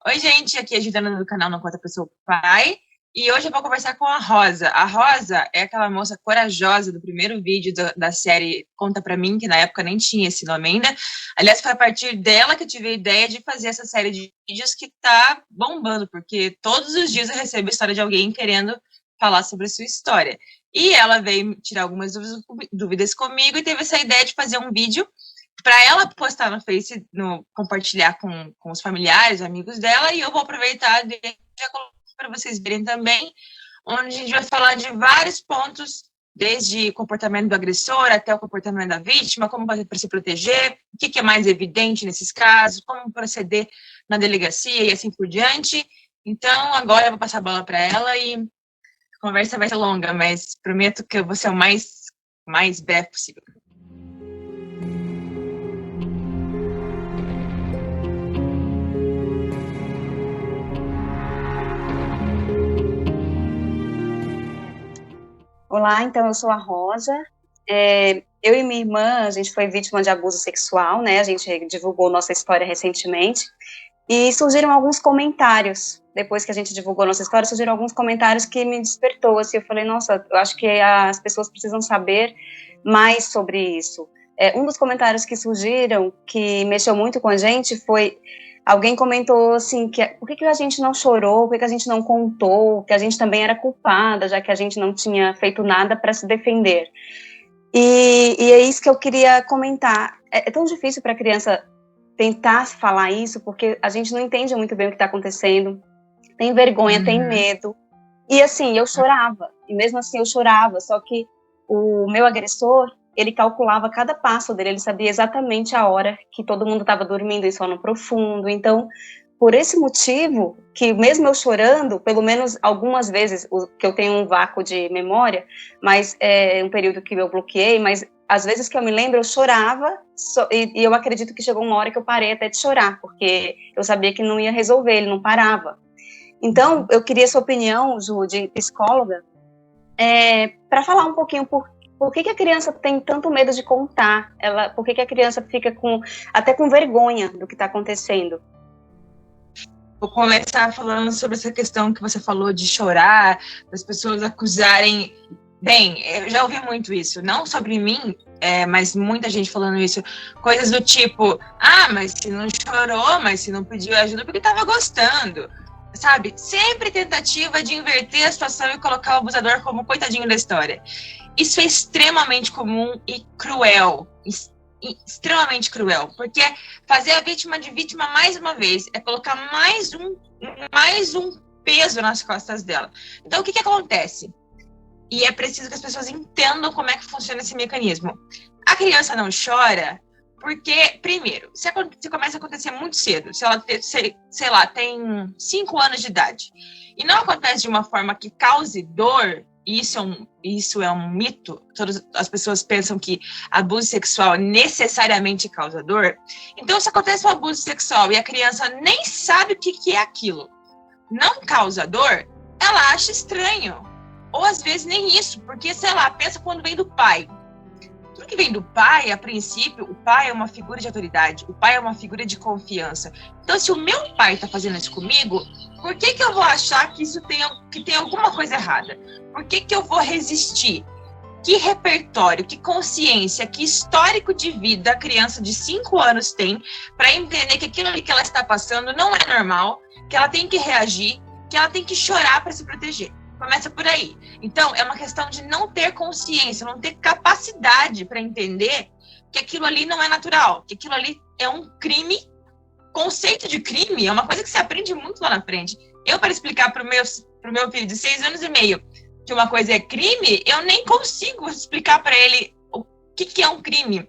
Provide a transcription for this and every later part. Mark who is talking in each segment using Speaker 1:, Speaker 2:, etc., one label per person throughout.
Speaker 1: Oi, gente, aqui é a Juliana do canal Não Conta Pro Seu Pai. E hoje eu vou conversar com a Rosa. A Rosa é aquela moça corajosa do primeiro vídeo da série Conta Pra Mim, que na época nem tinha esse nome ainda. Aliás, foi a partir dela que eu tive a ideia de fazer essa série de vídeos que tá bombando, porque todos os dias eu recebo a história de alguém querendo falar sobre a sua história. E ela veio tirar algumas dúvidas comigo e teve essa ideia de fazer um vídeo para ela postar no Face, compartilhar com os familiares, amigos dela, e eu vou aproveitar e já colocar para vocês verem também, onde a gente vai falar de vários pontos, desde o comportamento do agressor até o comportamento da vítima, como fazer para se proteger, o que é mais evidente nesses casos, como proceder na delegacia e assim por diante. Então, agora eu vou passar a bola para ela e a conversa vai ser longa, mas prometo que eu vou ser o mais breve possível.
Speaker 2: Olá, então eu sou a Rosa. Eu e minha irmã, a gente foi vítima de abuso sexual, né? A gente divulgou nossa história recentemente e surgiram alguns comentários. Depois que a gente divulgou nossa história, surgiram alguns comentários que me despertou. Assim, eu falei, nossa, eu acho que as pessoas precisam saber mais sobre isso. Um dos comentários que surgiram, que mexeu muito com a gente, foi... Alguém comentou assim, por que a gente não chorou, por que a gente não contou, que a gente também era culpada, já que a gente não tinha feito nada para se defender. E é isso que eu queria comentar. É tão difícil para a criança tentar falar isso, porque a gente não entende muito bem o que está acontecendo, tem vergonha, tem medo. E assim, eu chorava, e mesmo assim eu chorava, só que o meu agressor, ele calculava cada passo dele, ele sabia exatamente a hora que todo mundo estava dormindo em sono profundo. Então, por esse motivo, que mesmo eu chorando, pelo menos algumas vezes, que eu tenho um vácuo de memória, mas é um período que eu bloqueei, mas às vezes que eu me lembro, eu chorava, e eu acredito que chegou uma hora que eu parei até de chorar, porque eu sabia que não ia resolver, ele não parava. Então, eu queria sua opinião, Ju, de psicóloga, para falar um pouquinho por que a criança tem tanto medo de contar? Por que a criança fica até com vergonha do que está acontecendo?
Speaker 1: Vou começar falando sobre essa questão que você falou de chorar, das pessoas acusarem. Bem, eu já ouvi muito isso, não sobre mim, mas muita gente falando isso. Coisas do tipo, mas se não chorou, mas se não pediu ajuda porque estava gostando. Sabe? Sempre tentativa de inverter a situação e colocar o abusador como coitadinho da história. Isso é extremamente comum e cruel, extremamente cruel, porque fazer a vítima de vítima mais uma vez é colocar mais um peso nas costas dela. Então, o que acontece? E é preciso que as pessoas entendam como é que funciona esse mecanismo. A criança não chora porque, primeiro, se começa a acontecer muito cedo, se ela, sei lá, tem 5 anos de idade, e não acontece de uma forma que cause dor, isso é um mito. Todas as pessoas pensam que abuso sexual necessariamente causa dor. Então, se acontece um abuso sexual e a criança nem sabe o que é aquilo, não causa dor, ela acha estranho. Ou às vezes nem isso, porque, sei lá, pensa quando vem do pai. Tudo que vem do pai, a princípio, o pai é uma figura de autoridade, o pai é uma figura de confiança. Então, se o meu pai está fazendo isso comigo, por que eu vou achar que tem alguma coisa errada? Por que eu vou resistir? Que repertório, que consciência, que histórico de vida a criança de 5 anos tem para entender que aquilo ali que ela está passando não é normal, que ela tem que reagir, que ela tem que chorar para se proteger? Começa por aí. Então, é uma questão de não ter consciência, não ter capacidade para entender que aquilo ali não é natural, que aquilo ali é um crime. Conceito de crime é uma coisa que se aprende muito lá na frente. Eu, para explicar para o meu filho de 6 anos e meio que uma coisa é crime, eu nem consigo explicar para ele o que é um crime.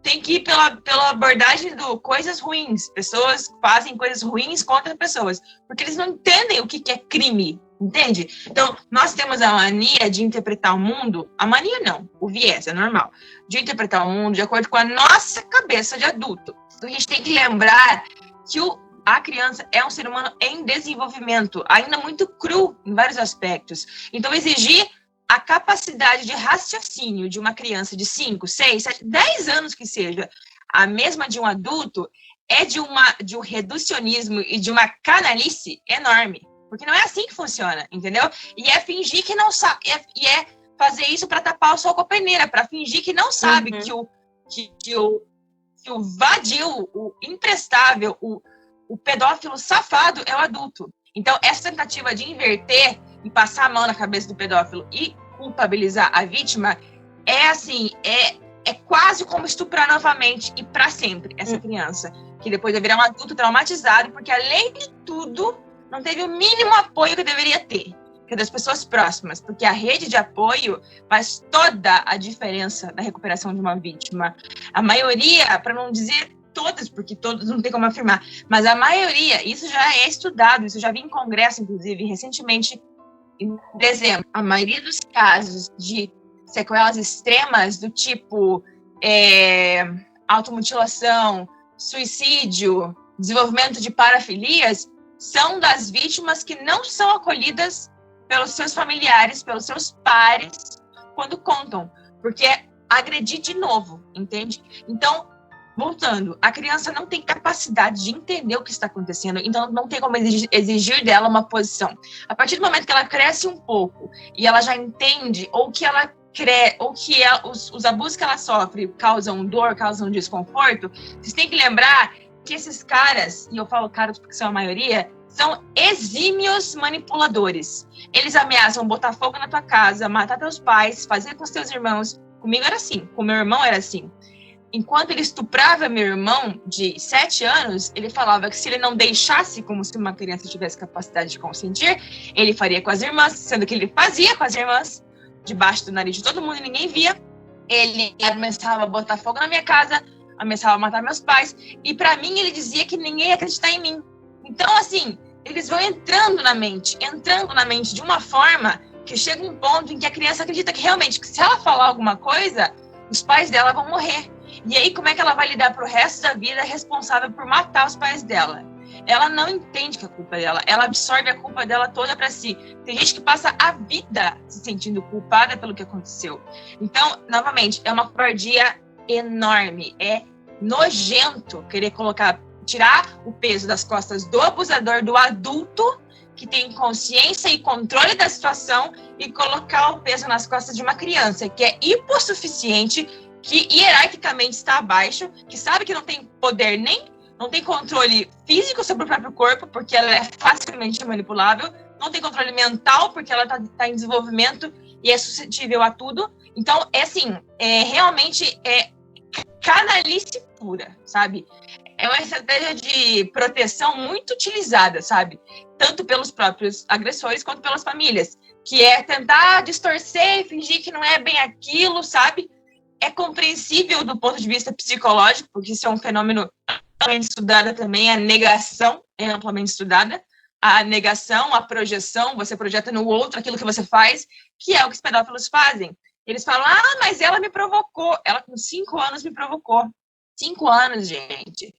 Speaker 1: Tem que ir pela abordagem do coisas ruins. Pessoas fazem coisas ruins contra pessoas, porque eles não entendem o que é crime. Entende? Então, nós temos a mania de interpretar o mundo, a mania não, o viés, é normal, de interpretar o mundo de acordo com a nossa cabeça de adulto. Então, a gente tem que lembrar que a criança é um ser humano em desenvolvimento, ainda muito cru em vários aspectos. Então, exigir a capacidade de raciocínio de uma criança de 5, 6, 7, 10 anos que seja, a mesma de um adulto, é de um reducionismo e de uma canalice enorme. Porque não é assim que funciona, entendeu? E é fingir que não sabe, e é fazer isso para tapar o sol com a peneira, para fingir que não sabe que o vadio, o imprestável, o pedófilo safado é o adulto. Então, essa tentativa de inverter e passar a mão na cabeça do pedófilo e culpabilizar a vítima é assim, é quase como estuprar novamente e para sempre essa criança, que depois vai virar um adulto traumatizado, porque além de tudo, não teve o mínimo apoio que deveria ter, que é das pessoas próximas, porque a rede de apoio faz toda a diferença na recuperação de uma vítima. A maioria, para não dizer todas, porque todos não tem como afirmar, mas a maioria, isso já é estudado, isso já vi em congresso, inclusive, recentemente, em dezembro, a maioria dos casos de sequelas extremas do tipo automutilação, suicídio, desenvolvimento de parafilias, são das vítimas que não são acolhidas pelos seus familiares, pelos seus pares, quando contam, porque é agredir de novo, entende? Então, voltando, a criança não tem capacidade de entender o que está acontecendo, então não tem como exigir dela uma posição. A partir do momento que ela cresce um pouco e ela já entende, ou que os abusos que ela sofre causam dor, causam desconforto, vocês têm que lembrar que esses caras, e eu falo caras porque são a maioria, são exímios manipuladores. Eles ameaçam botar fogo na tua casa, matar teus pais, fazer com os teus irmãos. Comigo era assim, com meu irmão era assim. Enquanto ele estuprava meu irmão de 7 anos, ele falava que se ele não deixasse, como se uma criança tivesse capacidade de consentir, ele faria com as irmãs, sendo que ele fazia com as irmãs, debaixo do nariz de todo mundo e ninguém via. Ele ameaçava botar fogo na minha casa, ameaçava matar meus pais, e para mim ele dizia que ninguém ia acreditar em mim. Então, assim, eles vão entrando na mente de uma forma que chega um ponto em que a criança acredita que realmente, que se ela falar alguma coisa, os pais dela vão morrer. E aí, como é que ela vai lidar pro resto da vida responsável por matar os pais dela? Ela não entende que a culpa é dela, ela absorve a culpa dela toda para si. Tem gente que passa a vida se sentindo culpada pelo que aconteceu. Então, novamente, é uma covardia enorme, é nojento querer tirar o peso das costas do abusador, do adulto que tem consciência e controle da situação, e colocar o peso nas costas de uma criança que é hipossuficiente, que hierarquicamente está abaixo, que sabe que não tem poder não tem controle físico sobre o próprio corpo, porque ela é facilmente manipulável, não tem controle mental, porque ela está em desenvolvimento e é suscetível a tudo. Então, realmente é canalice pura, sabe? É uma estratégia de proteção muito utilizada, sabe? Tanto pelos próprios agressores quanto pelas famílias, que é tentar distorcer e fingir que não é bem aquilo, sabe? É compreensível do ponto de vista psicológico, porque isso é um fenômeno amplamente estudado também, a negação é amplamente estudada. A negação, a projeção, você projeta no outro aquilo que você faz, que é o que os pedófilos fazem. Eles falam, mas ela me provocou. Ela com 5 anos me provocou. 5 anos, gente.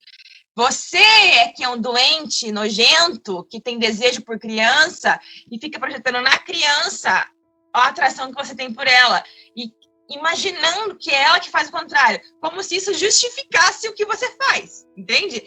Speaker 1: Você é que é um doente nojento, que tem desejo por criança e fica projetando na criança a atração que você tem por ela. E imaginando que é ela que faz o contrário, como se isso justificasse o que você faz, entende?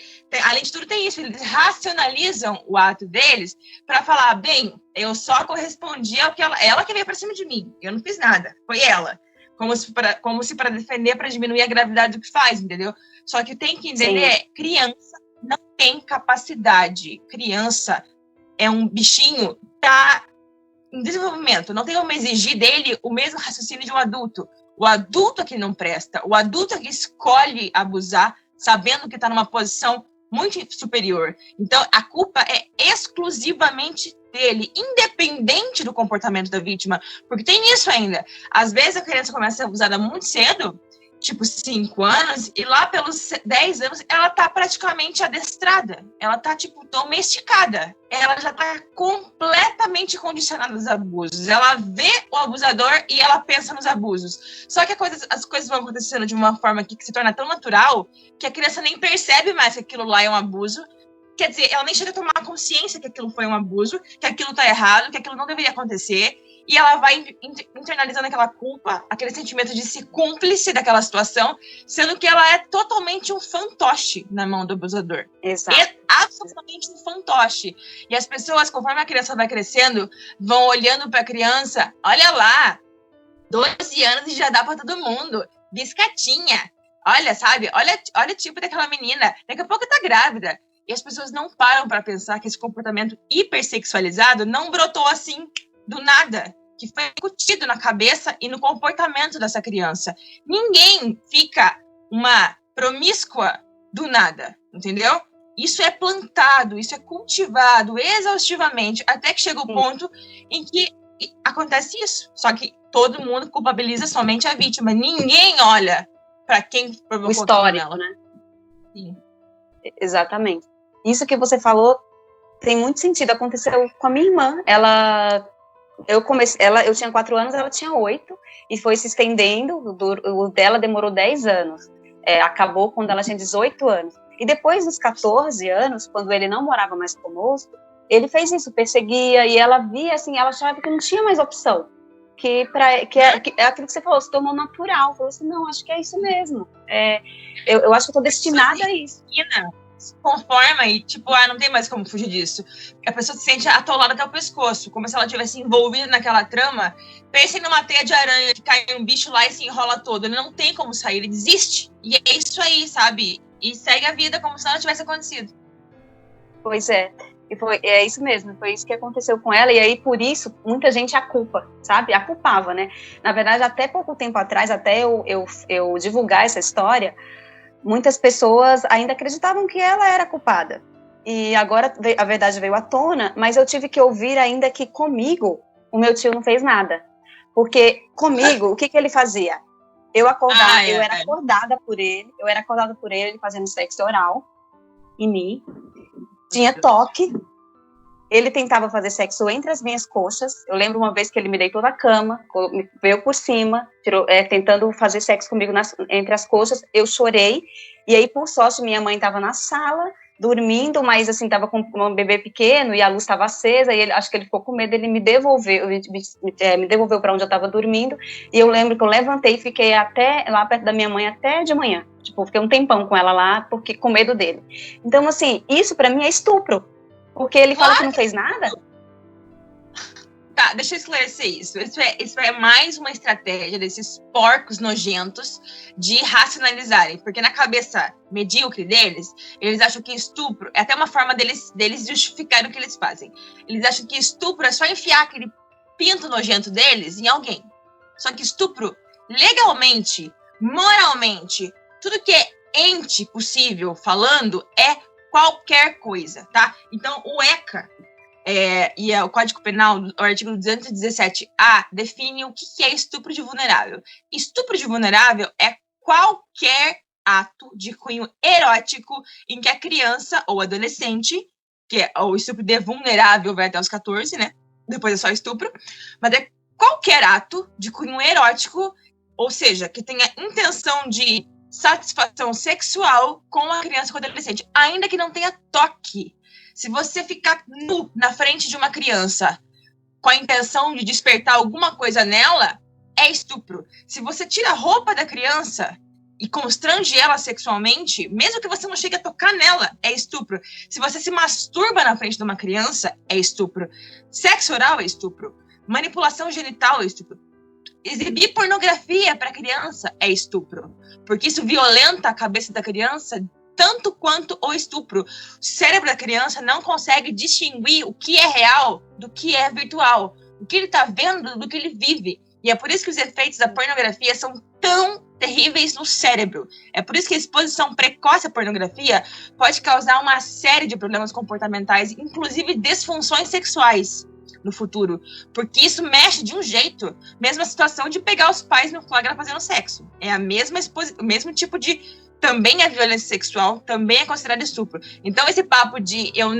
Speaker 1: Além de tudo, tem isso, eles racionalizam o ato deles para falar, bem, eu só correspondi ao que ela que veio para cima de mim, eu não fiz nada, foi ela. Como se para defender, para diminuir a gravidade do que faz, entendeu? Só que tem que entender, criança não tem capacidade, criança é um bichinho, tá em desenvolvimento, não tem como exigir dele o mesmo raciocínio de um adulto. O adulto é que não presta, o adulto é que escolhe abusar, sabendo que está numa posição muito superior. Então, a culpa é exclusivamente dele, independente do comportamento da vítima, porque tem isso ainda. Às vezes a criança começa a ser abusada muito cedo, tipo 5 anos, e lá pelos 10 anos ela tá praticamente adestrada, ela tá tipo domesticada, ela já tá completamente condicionada aos abusos, ela vê o abusador e ela pensa nos abusos. Só que as coisas vão acontecendo de uma forma que se torna tão natural que a criança nem percebe mais que aquilo lá é um abuso. Quer dizer, ela nem chega a tomar consciência que aquilo foi um abuso, que aquilo tá errado, que aquilo não deveria acontecer. e ela vai internalizando aquela culpa, aquele sentimento de se cúmplice daquela situação, sendo que ela é totalmente um fantoche na mão do abusador.
Speaker 2: Exato.
Speaker 1: É absolutamente um fantoche. E as pessoas, conforme a criança vai crescendo, vão olhando para a criança, olha lá, 12 anos e já dá para todo mundo, biscatinha. Olha, sabe? Olha o tipo daquela menina. Daqui a pouco tá grávida. E as pessoas não param para pensar que esse comportamento hipersexualizado não brotou assim do nada, que foi incutido na cabeça e no comportamento dessa criança. Ninguém fica uma promíscua do nada, entendeu? Isso é plantado, isso é cultivado exaustivamente, até que chega o ponto em que acontece isso. Só que todo mundo culpabiliza somente a vítima. Ninguém olha para quem provocou
Speaker 2: o histórico, né?
Speaker 1: Sim.
Speaker 2: Exatamente. Isso que você falou tem muito sentido. Aconteceu com a minha irmã. Eu tinha 4 anos, ela tinha 8, e foi se estendendo. O dela demorou 10 anos. Acabou quando ela tinha 18 anos. E depois dos 14 anos, quando ele não morava mais conosco, ele fez isso, perseguia, e ela via assim, ela achava que não tinha mais opção. Que é aquilo que você falou, se tornou natural. Falou assim, não, acho que é isso mesmo. Eu acho que eu tô destinada a isso.
Speaker 1: Se conforma e, tipo, não tem mais como fugir disso. A pessoa se sente atolada até o pescoço, como se ela tivesse envolvida naquela trama. Pensem numa teia de aranha que cai um bicho lá e se enrola todo. Ele não tem como sair, ele desiste. E é isso aí, sabe? E segue a vida como se nada tivesse acontecido.
Speaker 2: Pois é. É isso mesmo, foi isso que aconteceu com ela, e aí por isso muita gente a culpa, sabe? A culpava, né? Na verdade, até pouco tempo atrás, até eu divulgar essa história, muitas pessoas ainda acreditavam que ela era culpada. E agora a verdade veio à tona, mas eu tive que ouvir ainda que comigo o meu tio não fez nada. Porque comigo, o que ele fazia? Eu era acordada por ele fazendo sexo oral em mim. Tinha toque, ele tentava fazer sexo entre as minhas coxas. Eu lembro uma vez que ele me deitou na cama, veio por cima, tentando fazer sexo comigo entre as coxas. Eu chorei, e aí, por sorte, minha mãe estava na sala, dormindo, mas assim, estava com um bebê pequeno, e a luz estava acesa, e acho que ele ficou com medo, ele me devolveu para onde eu estava dormindo, e eu lembro que eu levantei e fiquei até lá perto da minha mãe até de manhã. Tipo, fiquei um tempão com ela lá, com medo dele. Então, assim, isso pra mim é estupro. Porque ele fala que não fez nada.
Speaker 1: Tá, deixa eu esclarecer isso. Isso é mais uma estratégia desses porcos nojentos de racionalizarem. Porque na cabeça medíocre deles, eles acham que estupro é até uma forma deles justificarem o que eles fazem. Eles acham que estupro é só enfiar aquele pinto nojento deles em alguém. Só que estupro, legalmente, moralmente, tudo que é ente possível falando é qualquer coisa, tá? Então, o ECA e o Código Penal, o artigo 217-A, define o que é estupro de vulnerável. Estupro de vulnerável é qualquer ato de cunho erótico em que a criança ou adolescente, que é o estupro de vulnerável vai até os 14, né? Depois é só estupro, mas é qualquer ato de cunho erótico, ou seja, que tenha intenção de satisfação sexual com a criança ou adolescente, ainda que não tenha toque. Se você ficar nu na frente de uma criança com a intenção de despertar alguma coisa nela, é estupro. Se você tira a roupa da criança e constrange ela sexualmente, mesmo que você não chegue a tocar nela, é estupro. Se você se masturba na frente de uma criança, é estupro. Sexo oral é estupro. Manipulação genital é estupro. Exibir pornografia para criança é estupro, porque isso violenta a cabeça da criança tanto quanto o estupro. O cérebro da criança não consegue distinguir o que é real do que é virtual, o que ele está vendo do que ele vive. E é por isso que os efeitos da pornografia são tão terríveis no cérebro. É por isso que a exposição precoce à pornografia pode causar uma série de problemas comportamentais, inclusive disfunções sexuais no futuro, porque isso mexe de um jeito, mesma situação de pegar os pais no flagra fazendo sexo. É a mesma o mesmo tipo de, também é violência sexual, também é considerado estupro. Então esse papo de eu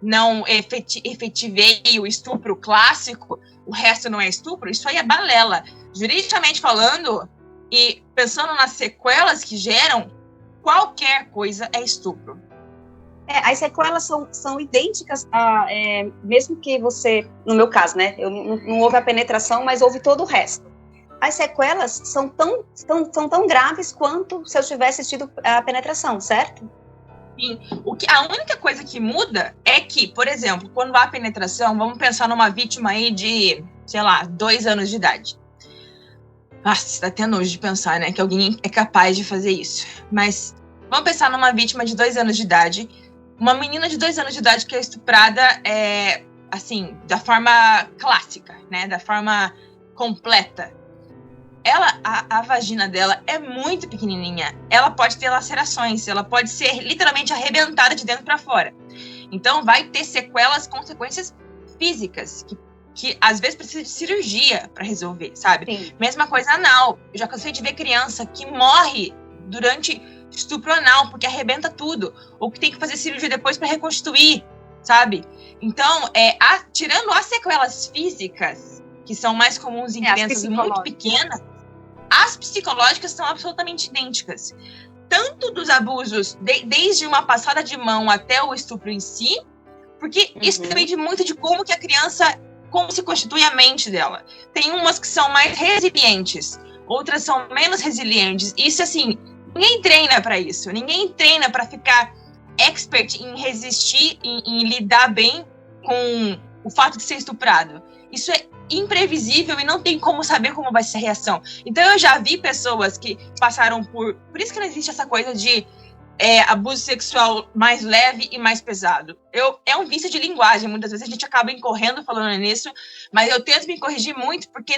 Speaker 1: não efetivei o estupro clássico, o resto não é estupro, isso aí é balela. Juridicamente falando, e pensando nas sequelas que geram, qualquer coisa é estupro.
Speaker 2: As sequelas são idênticas, mesmo que você, no meu caso, né, não houve a penetração, mas houve todo o resto. As sequelas são tão graves quanto se eu tivesse tido a penetração, certo?
Speaker 1: Sim. A única coisa que muda é que, por exemplo, quando há penetração, vamos pensar numa vítima aí de, sei lá, 2 anos de idade. Nossa, dá até nojo de pensar, né, que alguém é capaz de fazer isso. Mas vamos pensar numa vítima de 2 anos de idade. Uma menina de 2 anos de idade que é estuprada, assim, da forma clássica, né, da forma completa. A vagina dela é muito pequenininha. Ela pode ter lacerações, ela pode ser literalmente arrebentada de dentro para fora. Então vai ter sequelas, consequências físicas, que às vezes precisa de cirurgia para resolver, sabe?
Speaker 2: Sim.
Speaker 1: Mesma coisa anal. Eu já cansei de ver criança que morre durante estupro anal, porque arrebenta tudo. Ou que tem que fazer cirurgia depois para reconstituir, sabe? Então, tirando as sequelas físicas, que são mais comuns em crianças muito pequenas, as psicológicas são absolutamente idênticas. Tanto dos abusos, desde uma passada de mão até o estupro em si, porque isso depende muito de como que a criança, como se constitui a mente dela. Tem umas que são mais resilientes, outras são menos resilientes. Isso, assim, ninguém treina para isso. Ninguém treina para ficar expert em resistir, em lidar bem com o fato de ser estuprado. Isso é imprevisível e não tem como saber como vai ser a reação. Então eu já vi pessoas que passaram por isso que não existe essa coisa de abuso sexual mais leve e mais pesado. É um vício de linguagem, muitas vezes a gente acaba incorrendo falando nisso, mas eu tento me corrigir muito porque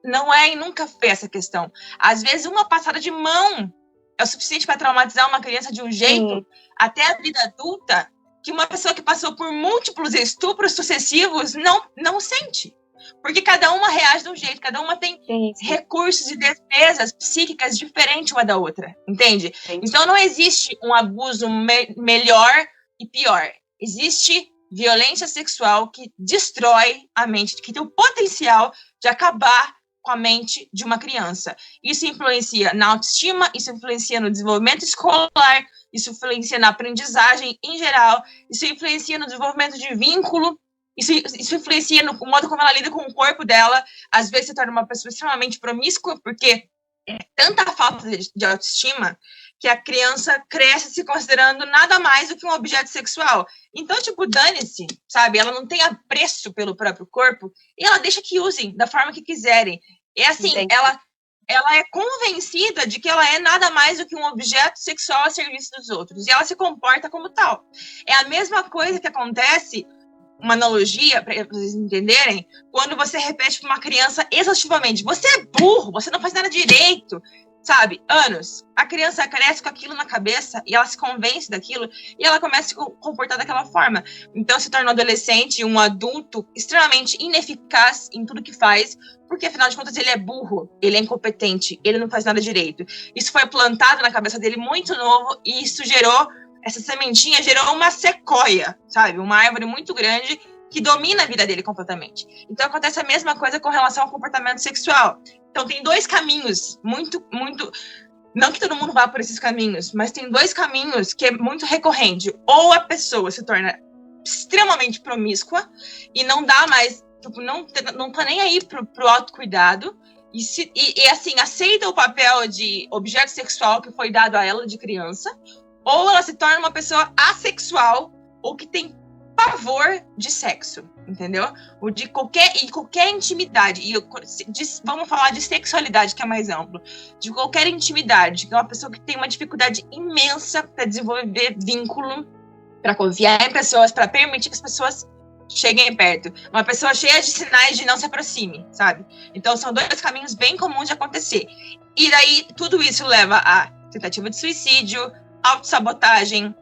Speaker 1: não é e nunca foi essa questão. Às vezes uma passada de mão é o suficiente para traumatizar uma criança de um jeito, até a vida adulta, que uma pessoa que passou por múltiplos estupros sucessivos não sente. Porque cada uma reage de um jeito, cada uma tem recursos e defesas psíquicas diferentes uma da outra, entende? Então não existe um abuso melhor e pior. Existe violência sexual que destrói a mente, que tem o potencial de acabar com a mente de uma criança. Isso influencia na autoestima, isso influencia no desenvolvimento escolar, isso influencia na aprendizagem em geral, isso influencia no desenvolvimento de vínculo, isso influencia no modo como ela lida com o corpo dela. Às vezes se torna uma pessoa extremamente promíscua, porque é tanta falta de autoestima que a criança cresce se considerando nada mais do que um objeto sexual. Então, tipo, dane-se, sabe? Ela não tem apreço pelo próprio corpo e ela deixa que usem da forma que quiserem. E assim, ela é convencida de que ela é nada mais do que um objeto sexual a serviço dos outros. E ela se comporta como tal. É a mesma coisa que acontece, uma analogia, para vocês entenderem, quando você repete para uma criança exaustivamente: você é burro, você não faz nada direito, sabe? Anos. A criança cresce com aquilo na cabeça e ela se convence daquilo e ela começa a se comportar daquela forma. Então se torna um adolescente, um adulto extremamente ineficaz em tudo que faz, porque afinal de contas ele é burro, ele é incompetente, ele não faz nada direito. Isso foi plantado na cabeça dele muito novo e isso essa sementinha gerou uma sequoia, sabe? Uma árvore muito grande que domina a vida dele completamente. Então acontece a mesma coisa com relação ao comportamento sexual. Então tem 2 caminhos muito... Não que todo mundo vá por esses caminhos, mas tem 2 caminhos que é muito recorrente. Ou a pessoa se torna extremamente promíscua e não dá mais, tipo, não tá nem aí pro autocuidado e assim, aceita o papel de objeto sexual que foi dado a ela de criança, ou ela se torna uma pessoa assexual ou que tem pavor de sexo, entendeu? Ou de qualquer intimidade. Vamos falar de sexualidade, que é mais amplo. De qualquer intimidade, que é uma pessoa que tem uma dificuldade imensa para desenvolver vínculo, para confiar em pessoas, para permitir que as pessoas cheguem perto. Uma pessoa cheia de sinais de não se aproxime, sabe? Então são 2 caminhos bem comuns de acontecer. E daí tudo isso leva a tentativa de suicídio, autossabotagem,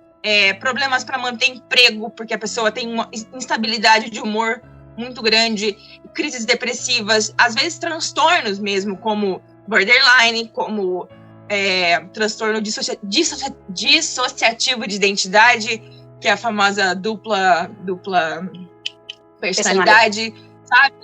Speaker 1: problemas para manter emprego, porque a pessoa tem uma instabilidade de humor muito grande, crises depressivas, às vezes transtornos mesmo, como borderline, como transtorno dissociativo de identidade, que é a famosa dupla personalidade, sabe?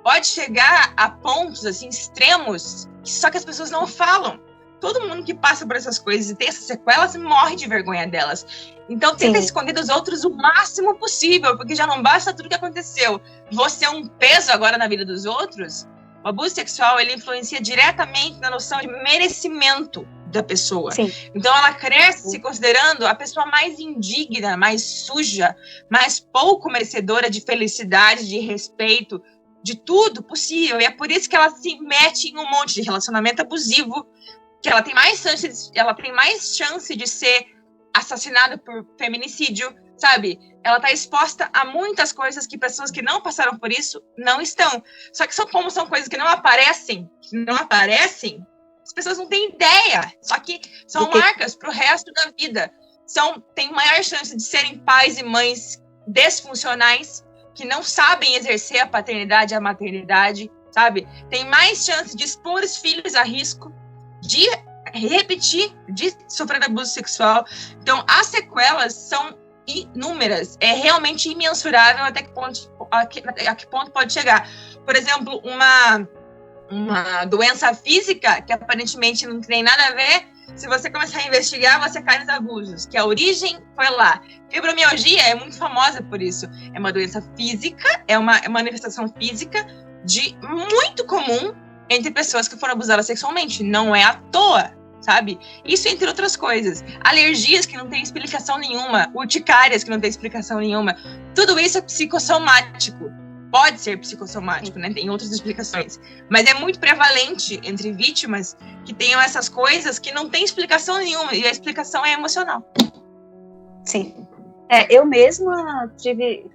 Speaker 1: Pode chegar a pontos assim extremos, só que as pessoas não falam. todo mundo que passa por essas coisas e tem essas sequelas morre de vergonha delas. Então tenta esconder dos outros o máximo possível, porque já não basta tudo que aconteceu. Você é um peso agora na vida dos outros. O abuso sexual, ele influencia diretamente na noção de merecimento da pessoa. Sim. Então ela cresce se considerando a pessoa mais indigna, mais suja, mais pouco merecedora de felicidade, de respeito, de tudo possível. E é por isso que ela se mete em um monte de relacionamento abusivo, que ela tem mais chance de ser assassinada por feminicídio, sabe? Ela tá exposta a muitas coisas que pessoas que não passaram por isso não estão. Só que como são coisas que não aparecem, as pessoas não têm ideia. Só que são marcas pro resto da vida. Tem maior chance de serem pais e mães desfuncionais, que não sabem exercer a paternidade e a maternidade, sabe? Tem mais chance de expor os filhos a risco, de repetir, de sofrer abuso sexual. Então, as sequelas são inúmeras. É realmente imensurável a que ponto pode chegar. Por exemplo, uma doença física que aparentemente não tem nada a ver, se você começar a investigar, você cai nos abusos, que a origem foi lá. Fibromialgia é muito famosa por isso. É uma doença física, é uma manifestação física muito comum entre pessoas que foram abusadas sexualmente. Não é à toa, sabe? Isso entre outras coisas. Alergias que não tem explicação nenhuma, urticárias que não tem explicação nenhuma. Tudo isso é psicossomático. Pode ser psicossomático, né? Tem outras explicações. Mas é muito prevalente entre vítimas que tenham essas coisas que não tem explicação nenhuma. E a explicação é emocional.
Speaker 2: Sim. Eu mesma tive,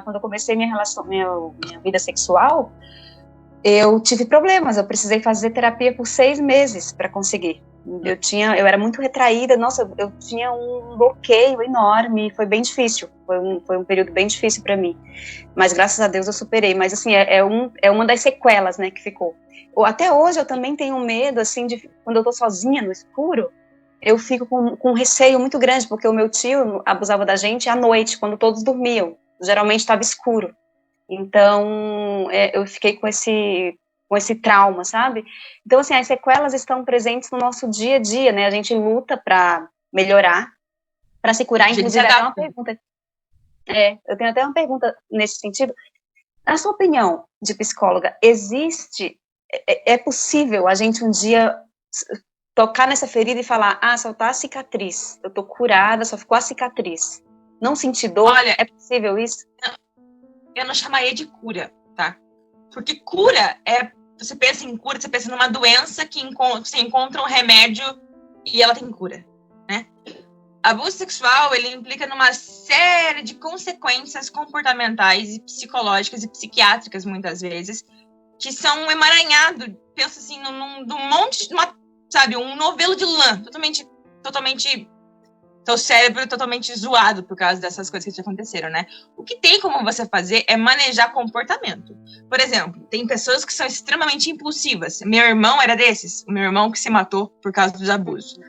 Speaker 2: quando eu comecei minha vida sexual, eu tive problemas. Eu precisei fazer terapia por 6 meses para conseguir. Eu era muito retraída, nossa, eu tinha um bloqueio enorme, foi bem difícil, foi um período bem difícil para mim, mas graças a Deus eu superei. Mas assim, é uma das sequelas, né, que ficou. Até hoje eu também tenho medo, assim, de quando eu tô sozinha no escuro, eu fico com um receio muito grande, porque o meu tio abusava da gente à noite, quando todos dormiam, geralmente estava escuro, então eu fiquei com esse trauma, sabe? Então, assim, as sequelas estão presentes no nosso dia a dia, né? A gente luta para melhorar, para se curar. Inclusive, até uma pergunta. Eu tenho até uma pergunta nesse sentido. Na sua opinião, de psicóloga, é possível a gente um dia tocar nessa ferida e falar, só tá a cicatriz, eu tô curada, só ficou a cicatriz. Não sentir dor? Olha, é possível isso?
Speaker 1: Eu não chamaria de cura, tá? Porque cura você pensa em cura, você pensa numa doença que você encontra um remédio e ela tem cura, né? Abuso sexual, ele implica numa série de consequências comportamentais e psicológicas e psiquiátricas, muitas vezes, que são emaranhados, pensa assim, num monte de um novelo de lã, totalmente teu cérebro totalmente zoado por causa dessas coisas que aconteceram, né? O que tem como você fazer é manejar comportamento. Por exemplo, tem pessoas que são extremamente impulsivas. Meu irmão era desses. O meu irmão que se matou por causa dos abusos.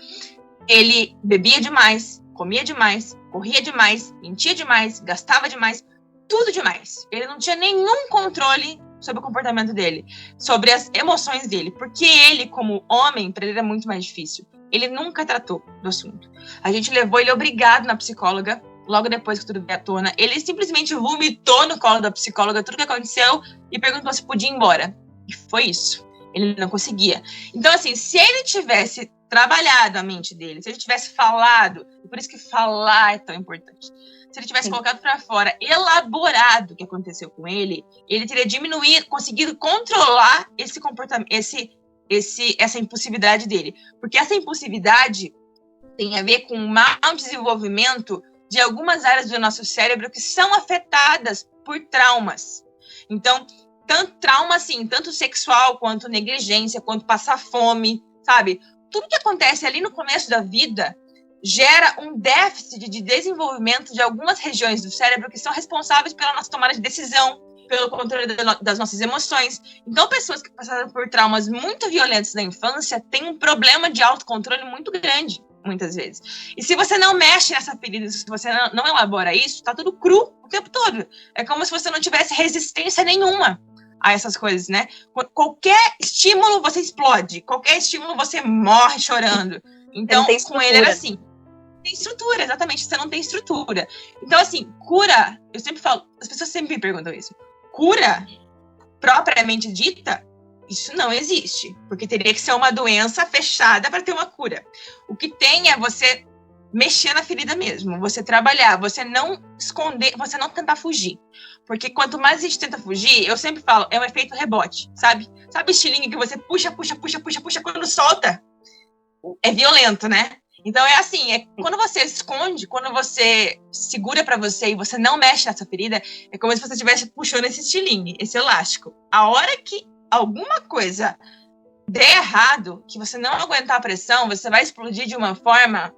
Speaker 1: Ele bebia demais, comia demais, corria demais, mentia demais, gastava demais, tudo demais. Ele não tinha nenhum controle sobre o comportamento dele, sobre as emoções dele, porque ele, como homem, para ele era muito mais difícil. Ele nunca tratou do assunto. A gente levou ele obrigado na psicóloga, logo depois que tudo veio à tona. Ele simplesmente vomitou no colo da psicóloga tudo que aconteceu e perguntou se podia ir embora. E foi isso. Ele não conseguia. Então, assim, se ele tivesse trabalhado a mente dele, se ele tivesse falado, e por isso que falar é tão importante, se ele tivesse colocado para fora, elaborado o que aconteceu com ele, ele teria conseguido controlar esse comportamento, essa impulsividade dele. Porque essa impulsividade tem a ver com o mau desenvolvimento de algumas áreas do nosso cérebro que são afetadas por traumas. Então, tanto trauma assim, tanto sexual, quanto negligência, quanto passar fome, sabe? Tudo que acontece ali no começo da vida gera um déficit de desenvolvimento de algumas regiões do cérebro que são responsáveis pela nossa tomada de decisão, pelo controle das nossas emoções. Então, pessoas que passaram por traumas muito violentos na infância têm um problema de autocontrole muito grande, muitas vezes. E se você não mexe nessa ferida, se você não elabora isso, tá tudo cru o tempo todo. É como se você não tivesse resistência nenhuma. a essas coisas, né? Qualquer estímulo você explode, qualquer estímulo você morre chorando. Então, com ele era assim. Tem estrutura, exatamente, você não tem estrutura. Então, assim, cura, eu sempre falo, as pessoas sempre me perguntam isso. Cura, propriamente dita, isso não existe. Porque teria que ser uma doença fechada para ter uma cura. O que tem é você mexer na ferida mesmo, você trabalhar, você não esconder, você não tentar fugir. Porque quanto mais a gente tenta fugir, eu sempre falo, é um efeito rebote, sabe? Sabe o estilingue que você puxa, quando solta? É violento, né? Então é assim, quando você esconde, quando você segura pra você e você não mexe nessa ferida, é como se você estivesse puxando esse estilingue, esse elástico. A hora que alguma coisa der errado, que você não aguentar a pressão, você vai explodir de uma forma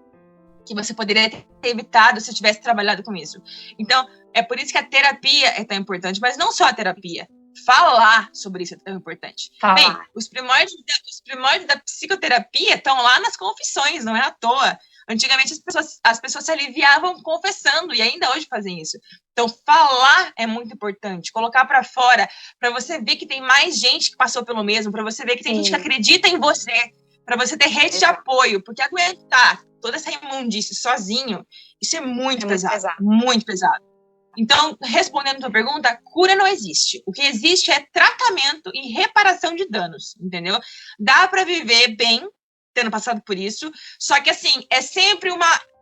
Speaker 1: que você poderia ter evitado se tivesse trabalhado com isso. Então, é por isso que a terapia é tão importante, mas não só a terapia. Falar sobre isso é tão importante. Bem, os primórdios da psicoterapia estão lá nas confissões, não é à toa. Antigamente as pessoas se aliviavam confessando e ainda hoje fazem isso. Então, falar é muito importante, colocar para fora, para você ver que tem mais gente que passou pelo mesmo, para você ver que tem gente que acredita em você, para você ter rede de apoio, porque aguentar toda essa imundície sozinho, isso é muito pesado, muito pesado. Então, respondendo a tua pergunta, cura não existe. O que existe é tratamento e reparação de danos, entendeu? Dá para viver bem, tendo passado por isso, só que assim, é sempre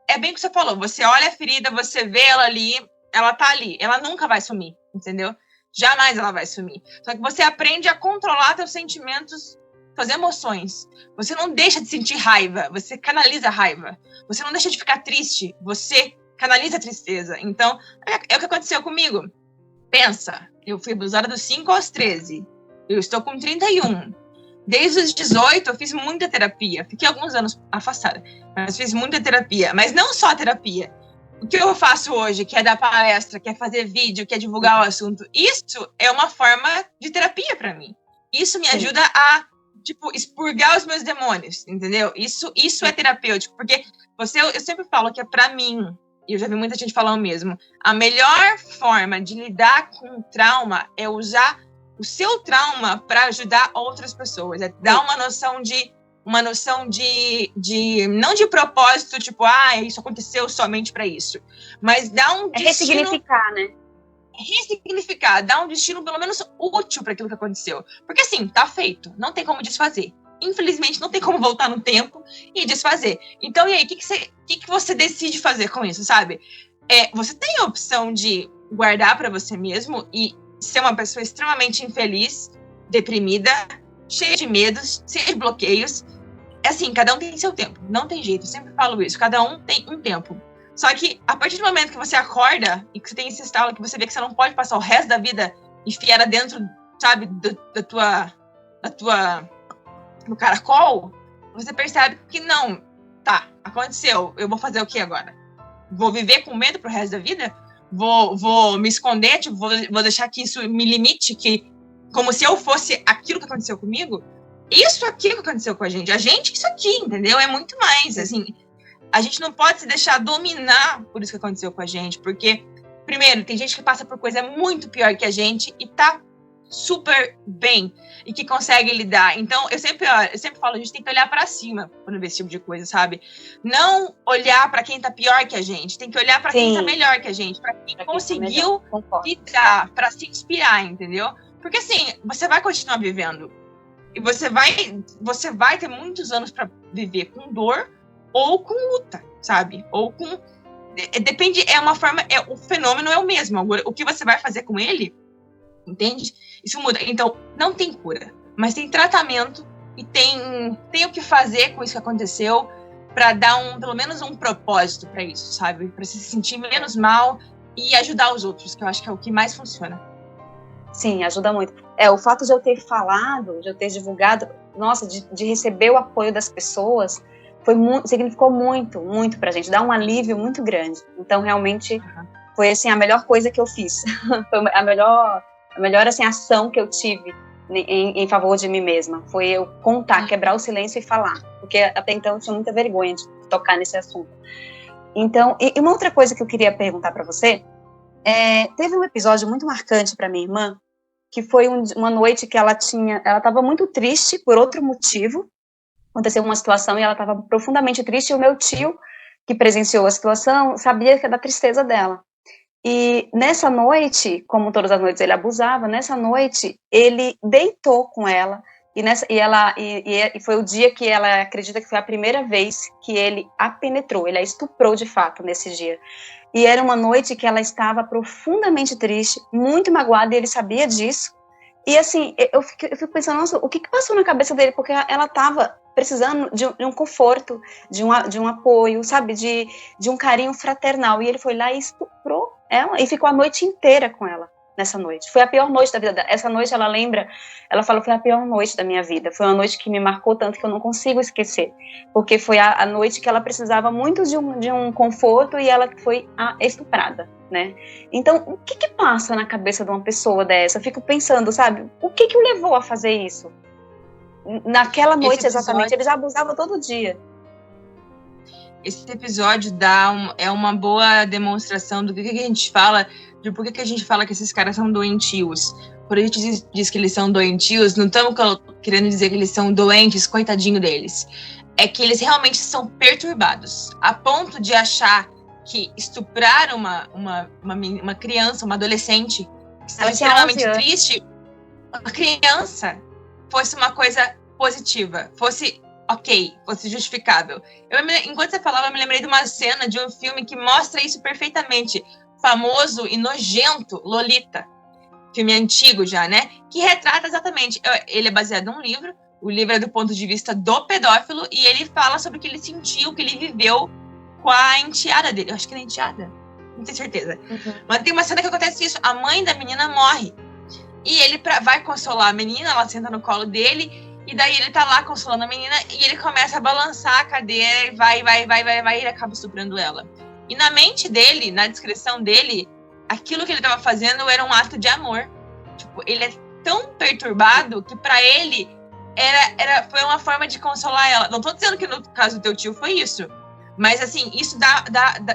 Speaker 1: é bem o que você falou, você olha a ferida, você vê ela ali, ela tá ali, ela nunca vai sumir, entendeu? Jamais ela vai sumir. Só que você aprende a controlar seus sentimentos, suas emoções. Você não deixa de sentir raiva, você canaliza a raiva. Você não deixa de ficar triste, você canaliza a tristeza. Então, é o que aconteceu comigo. Pensa, eu fui abusada dos 5 aos 13. Eu estou com 31. Desde os 18, eu fiz muita terapia. Fiquei alguns anos afastada, mas fiz muita terapia. Mas não só terapia. O que eu faço hoje, que é dar palestra, que é fazer vídeo, que é divulgar o assunto, isso é uma forma de terapia para mim. Isso me ajuda a, expurgar os meus demônios, entendeu? Isso é terapêutico, porque eu sempre falo que é para mim, e eu já vi muita gente falando mesmo, a melhor forma de lidar com o trauma é usar o seu trauma para ajudar outras pessoas. É dar uma noção de não de propósito, isso aconteceu somente para isso. Mas dar um destino...
Speaker 2: ressignificar, né?
Speaker 1: Ressignificar, dar um destino pelo menos útil para aquilo que aconteceu. Porque assim, tá feito, não tem como desfazer. Infelizmente, não tem como voltar no tempo e desfazer. Então, e aí, o que você decide fazer com isso, sabe? Você tem a opção de guardar para você mesmo e ser uma pessoa extremamente infeliz, deprimida, cheia de medos, cheia de bloqueios. Assim, cada um tem seu tempo. Não tem jeito, eu sempre falo isso. Cada um tem um tempo. Só que, a partir do momento que você acorda e que você tem esse estalo, que você vê que você não pode passar o resto da vida enfiada dentro, sabe, no caracol, você percebe que não, aconteceu, eu vou fazer o que agora? Vou viver com medo pro resto da vida? Vou me esconder, vou deixar que isso me limite, como se eu fosse aquilo que aconteceu comigo? Isso aqui que aconteceu com a gente, isso aqui, entendeu? É muito mais, assim, a gente não pode se deixar dominar por isso que aconteceu com a gente, porque, primeiro, tem gente que passa por coisa muito pior que a gente e tá super bem e que consegue lidar. Então, eu sempre falo, a gente tem que olhar para cima quando vê esse tipo de coisa, sabe? Não olhar para quem tá pior que a gente, tem que olhar para quem tá melhor que a gente, para quem conseguiu lidar, para se inspirar, entendeu? Porque assim, você vai continuar vivendo e você vai ter muitos anos para viver com dor ou com luta, sabe? Ou com depende, o fenômeno é o mesmo. Agora, o que você vai fazer com ele, entende? Isso muda. Então, não tem cura, mas tem tratamento e tem o que fazer com isso que aconteceu para dar pelo menos um propósito para isso, sabe? Para se sentir menos mal e ajudar os outros, que eu acho que é o que mais funciona.
Speaker 2: Sim, ajuda muito. O fato de eu ter falado, de eu ter divulgado, nossa, de receber o apoio das pessoas, significou muito, muito pra gente, dá um alívio muito grande. Então, realmente, foi assim, a melhor coisa que eu fiz. Foi a melhor assim, ação que eu tive em favor de mim mesma. Foi eu contar, quebrar o silêncio e falar. Porque até então eu tinha muita vergonha de tocar nesse assunto. Então, e uma outra coisa que eu queria perguntar para você, teve um episódio muito marcante para minha irmã, que foi uma noite que ela estava muito triste por outro motivo. Aconteceu uma situação e ela estava profundamente triste, e o meu tio, que presenciou a situação, sabia da tristeza dela. E nessa noite, como todas as noites ele abusava, nessa noite ele deitou com ela, e foi o dia que ela acredita que foi a primeira vez que ele a penetrou, ele a estuprou de fato nesse dia. E era uma noite que ela estava profundamente triste, muito magoada, e ele sabia disso. E assim, eu fico pensando, nossa, o que passou na cabeça dele? Porque ela estava precisando de um conforto, de um apoio, sabe? De um carinho fraternal. E ele foi lá e estuprou ela e ficou a noite inteira com ela nessa noite. Foi a pior noite da vida dela. Essa noite ela lembra, ela falou, foi a pior noite da minha vida. Foi uma noite que me marcou tanto que eu não consigo esquecer. Porque foi a noite que ela precisava muito de um conforto e ela foi estuprada, né? Então, o que passa na cabeça de uma pessoa dessa? Eu fico pensando, sabe? O que o levou a fazer isso? Naquela noite, exatamente, ele já abusava todo dia.
Speaker 1: Esse episódio é uma boa demonstração do que a gente fala, de por que a gente fala que esses caras são doentios. Quando a gente diz que eles são doentios, não estamos querendo dizer que eles são doentes, coitadinho deles. É que eles realmente são perturbados, a ponto de achar que estuprar uma criança, uma adolescente, que estava extremamente triste, a criança fosse uma coisa positiva, fosse ok, fosse justificável. Enquanto você falava, eu me lembrei de uma cena de um filme que mostra isso perfeitamente. Famoso e nojento, Lolita. Filme antigo já, né? Que retrata exatamente. Ele é baseado num livro. O livro é do ponto de vista do pedófilo. E ele fala sobre o que ele sentiu, o que ele viveu com a enteada dele. Eu acho que era enteada. Não tenho certeza. Uhum. Mas tem uma cena que acontece isso. A mãe da menina morre. E ele vai consolar a menina. Ela senta no colo dele. E daí ele tá lá consolando a menina e ele começa a balançar a cadeira e vai, e ele acaba estuprando ela. E na mente dele, na descrição dele, aquilo que ele tava fazendo era um ato de amor. Tipo, ele é tão perturbado que pra ele foi uma forma de consolar ela. Não tô dizendo que no caso do teu tio foi isso, mas assim, isso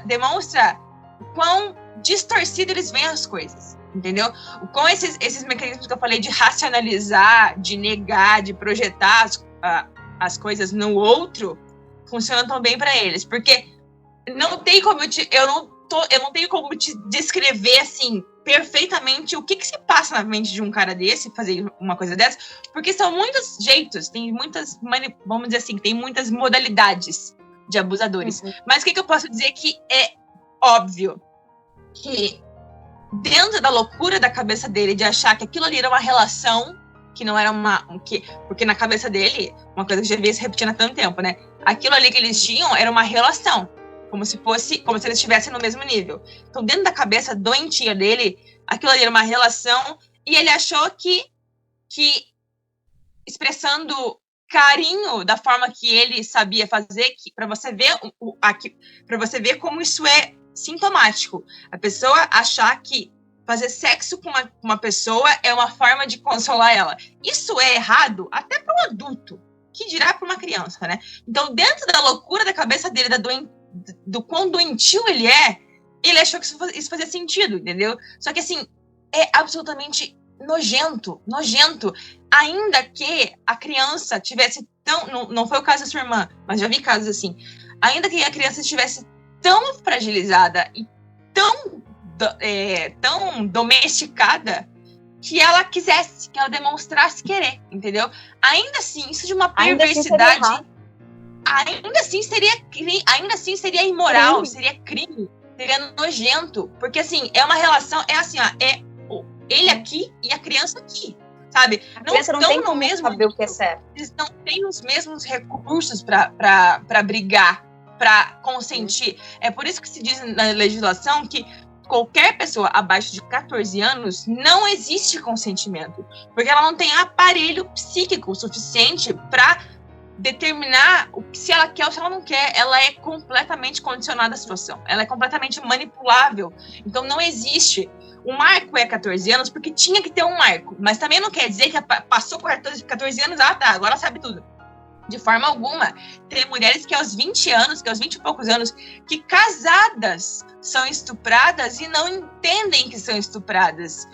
Speaker 1: demonstra o quão distorcido eles veem as coisas. Entendeu? Com esses mecanismos que eu falei de racionalizar, de negar, de projetar as coisas no outro, funcionam tão bem para eles. Porque não tem como eu não tenho como te descrever assim perfeitamente o que se passa na mente de um cara desse, fazer uma coisa dessa, porque são muitos jeitos, tem muitas, vamos dizer assim, tem muitas modalidades de abusadores. Uhum. Mas o que eu posso dizer que é óbvio que dentro da loucura da cabeça dele de achar que aquilo ali era uma relação, que não era porque na cabeça dele, uma coisa que já via se repetindo há tanto tempo, né? Aquilo ali que eles tinham era uma relação, como se eles estivessem no mesmo nível. Então, dentro da cabeça doentia dele, aquilo ali era uma relação, e ele achou que expressando carinho da forma que ele sabia fazer, para você ver como isso é sintomático. A pessoa achar que fazer sexo com uma pessoa é uma forma de consolar ela. Isso é errado até para um adulto, que dirá para uma criança, né? Então, dentro da loucura da cabeça dele, do quão doentio ele achou que isso fazia sentido, entendeu? Só que, assim, é absolutamente nojento. Ainda que a criança tivesse não foi o caso da sua irmã, mas já vi casos assim. Ainda que a criança estivesse tão fragilizada e tão domesticada que ela quisesse, que ela demonstrasse querer, entendeu? Ainda assim, isso de uma perversidade, ainda assim seria imoral, seria crime, seria nojento, porque assim, é uma relação, é assim, ó, é ele aqui e a criança aqui, sabe?
Speaker 2: Não tem no mesmo saber o que é certo.
Speaker 1: Eles não têm os mesmos recursos para brigar, para consentir. É por isso que se diz na legislação que qualquer pessoa abaixo de 14 anos não existe consentimento, porque ela não tem aparelho psíquico suficiente para determinar se ela quer ou se ela não quer. Ela é completamente condicionada à situação, ela é completamente manipulável. Então não existe. O marco é 14 anos porque tinha que ter um marco, mas também não quer dizer que passou por 14 anos, agora ela sabe tudo. De forma alguma. Tem mulheres que aos 20 anos, que aos 20 e poucos anos, que casadas são estupradas e não entendem que são estupradas.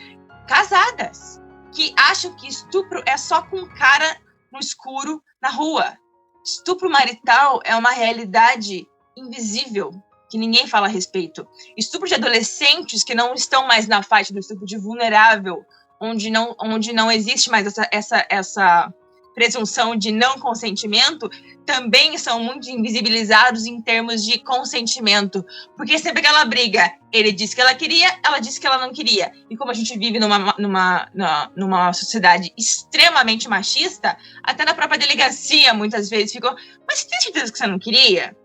Speaker 1: Casadas. que acham que estupro é só com um cara no escuro, na rua. Estupro marital é uma realidade invisível, que ninguém fala a respeito. Estupro de adolescentes que não estão mais na faixa do estupro de vulnerável, onde não existe mais essa presunção de não consentimento, também são muito invisibilizados em termos de consentimento. Porque sempre aquela briga, ele disse que ela queria, ela disse que ela não queria. E como a gente vive numa sociedade extremamente machista, até na própria delegacia muitas vezes ficou, mas você tem certeza que você não queria?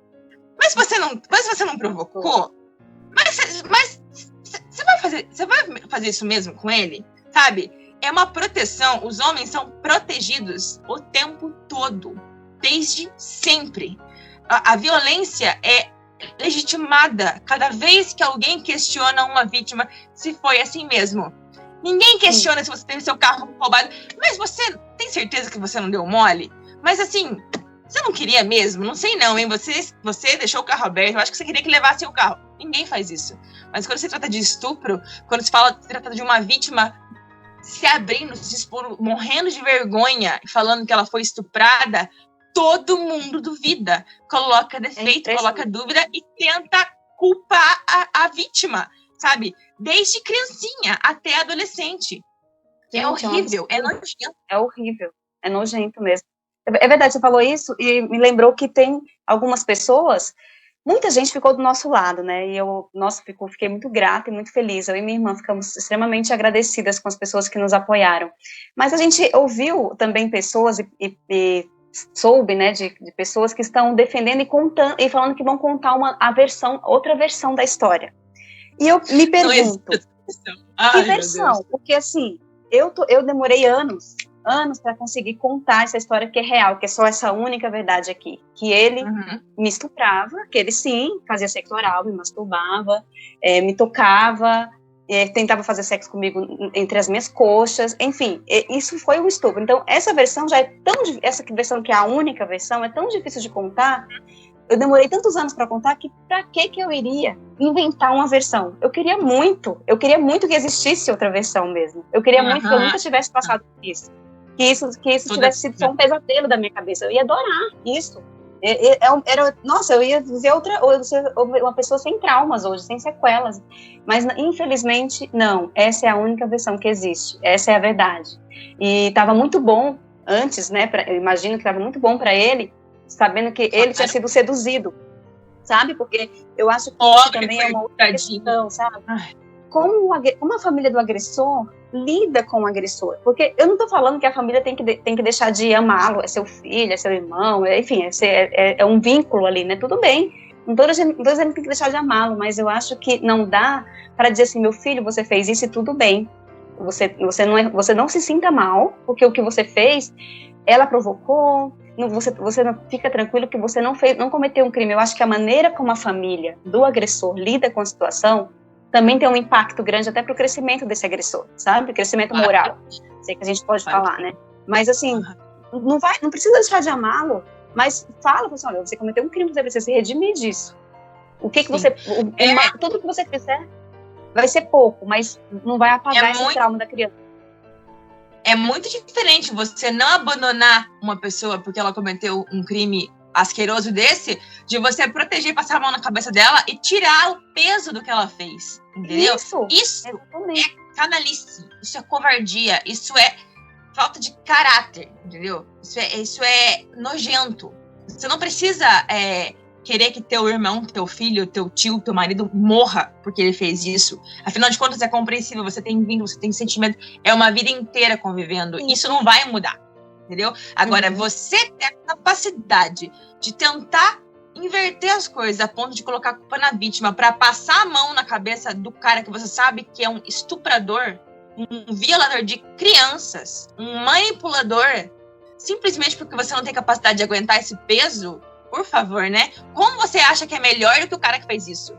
Speaker 1: Mas você não provocou? Mas você vai fazer isso mesmo com ele? Sabe? É uma proteção. Os homens são protegidos o tempo todo. Desde sempre. A violência é legitimada cada vez que alguém questiona uma vítima se foi assim mesmo. Ninguém questiona se você teve seu carro roubado. Mas você tem certeza que você não deu mole? Mas assim, você não queria mesmo? Não sei não, hein? Você deixou o carro aberto. Eu acho que você queria que levasse o carro. Ninguém faz isso. Mas quando se trata de estupro, quando se trata de uma vítima se abrindo, se expondo, morrendo de vergonha, falando que ela foi estuprada, todo mundo duvida, coloca defeito, coloca dúvida e tenta culpar a vítima, sabe? Desde criancinha até adolescente. É horrível, é nojento.
Speaker 2: É horrível, é nojento mesmo. É verdade, você falou isso e me lembrou que tem algumas pessoas, muita gente ficou do nosso lado, né, e fiquei muito grata e muito feliz, eu e minha irmã ficamos extremamente agradecidas com as pessoas que nos apoiaram, mas a gente ouviu também pessoas e soube, né, de pessoas que estão defendendo e contando, e falando que vão contar outra versão da história, e eu me pergunto, que versão? Porque assim, eu demorei anos para conseguir contar essa história que é real, que é só essa única verdade aqui, que ele me estuprava, que ele sim fazia sexo oral, me masturbava, me tocava, tentava fazer sexo comigo entre as minhas coxas, enfim, isso foi um estupro. Então essa versão essa versão que é a única versão é tão difícil de contar. Eu demorei tantos anos para contar que pra que eu iria inventar uma versão? Eu queria muito que existisse outra versão mesmo. Eu queria muito que eu nunca tivesse passado por isso. Que isso tivesse sido só um pesadelo da minha cabeça. Eu ia adorar isso. Nossa, eu ia ser uma pessoa sem traumas hoje, sem sequelas. Mas, infelizmente, não. Essa é a única versão que existe. Essa é a verdade. E estava muito bom antes, né? Eu imagino que estava muito bom para ele, sabendo que ele tinha sido seduzido, sabe? Porque eu acho que isso também é uma outra questão, sabe? Como a família do agressor lida com o agressor? Porque eu não estou falando que a família tem que deixar de amá-lo, é seu filho, é seu irmão, enfim, é um vínculo ali, né? Tudo bem. Não estou dizendo que tem que deixar de amá-lo, mas eu acho que não dá para dizer assim, meu filho, você fez isso e tudo bem. Você não se sinta mal, porque o que você fez, ela provocou. Você não fica tranquilo que você não cometeu um crime. Eu acho que a maneira como a família do agressor lida com a situação também tem um impacto grande até para o crescimento desse agressor, sabe? Crescimento moral. Sei que a gente pode falar, né? Mas assim, não precisa deixar de amá-lo, mas fala assim, olha, você cometeu um crime, você precisa se redimir disso. Tudo que você fizer vai ser pouco, mas não vai apagar esse trauma da criança.
Speaker 1: É muito diferente você não abandonar uma pessoa porque ela cometeu um crime asqueroso desse, de você proteger, passar a mão na cabeça dela e tirar o peso do que ela fez, entendeu? Isso é canalice, isso é covardia, isso é falta de caráter, entendeu? Isso é nojento. Você não precisa querer que teu irmão, teu filho, teu tio, teu marido morra porque ele fez isso. Afinal de contas, é compreensível, você tem vínculo, você tem sentimento, é uma vida inteira convivendo. Isso não vai mudar, entendeu? Agora, você tem a capacidade de tentar inverter as coisas a ponto de colocar a culpa na vítima para passar a mão na cabeça do cara que você sabe que é um estuprador, um violador de crianças, um manipulador, simplesmente porque você não tem capacidade de aguentar esse peso. Por favor, né? Como você acha que é melhor do que o cara que fez isso?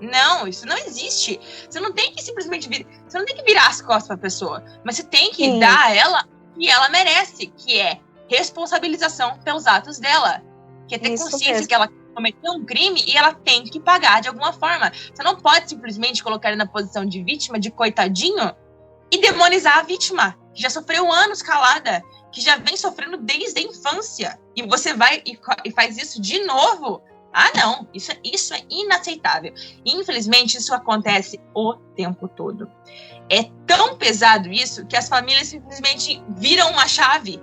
Speaker 1: Não, isso não existe. Você não tem que simplesmente você não tem que virar as costas pra pessoa, mas você tem que dar a ela o que ela merece, que é responsabilização pelos atos dela, que é ter consciência que ela cometeu um crime e ela tem que pagar de alguma forma. Você não pode simplesmente colocar ele na posição de vítima, de coitadinho, e demonizar a vítima, que já sofreu anos calada, que já vem sofrendo desde a infância, e você vai e faz isso de novo? Ah, não, isso é inaceitável. Infelizmente, isso acontece o tempo todo. É tão pesado isso que as famílias simplesmente viram uma chave,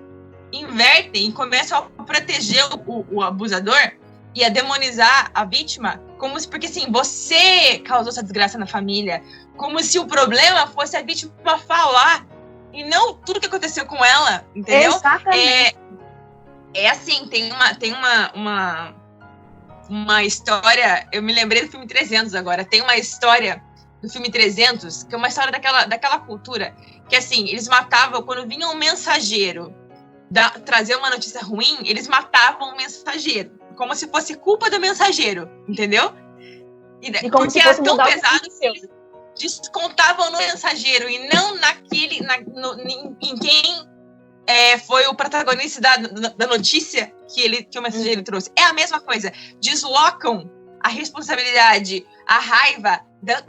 Speaker 1: invertem e começam a proteger o abusador e a demonizar a vítima, como se, porque assim, você causou essa desgraça na família, como se o problema fosse a vítima falar e não tudo que aconteceu com ela, entendeu?
Speaker 2: Exatamente.
Speaker 1: É assim, tem uma história, eu me lembrei do filme 300 agora, tem uma história do filme 300, que é uma história daquela cultura, que assim, eles matavam, quando vinha um mensageiro trazer uma notícia ruim, eles matavam o mensageiro, como se fosse culpa do mensageiro, entendeu?
Speaker 2: E como
Speaker 1: porque era tão pesado que eles descontavam no mensageiro e não em quem foi o protagonista da notícia que o mensageiro trouxe. É a mesma coisa. Deslocam a responsabilidade, a raiva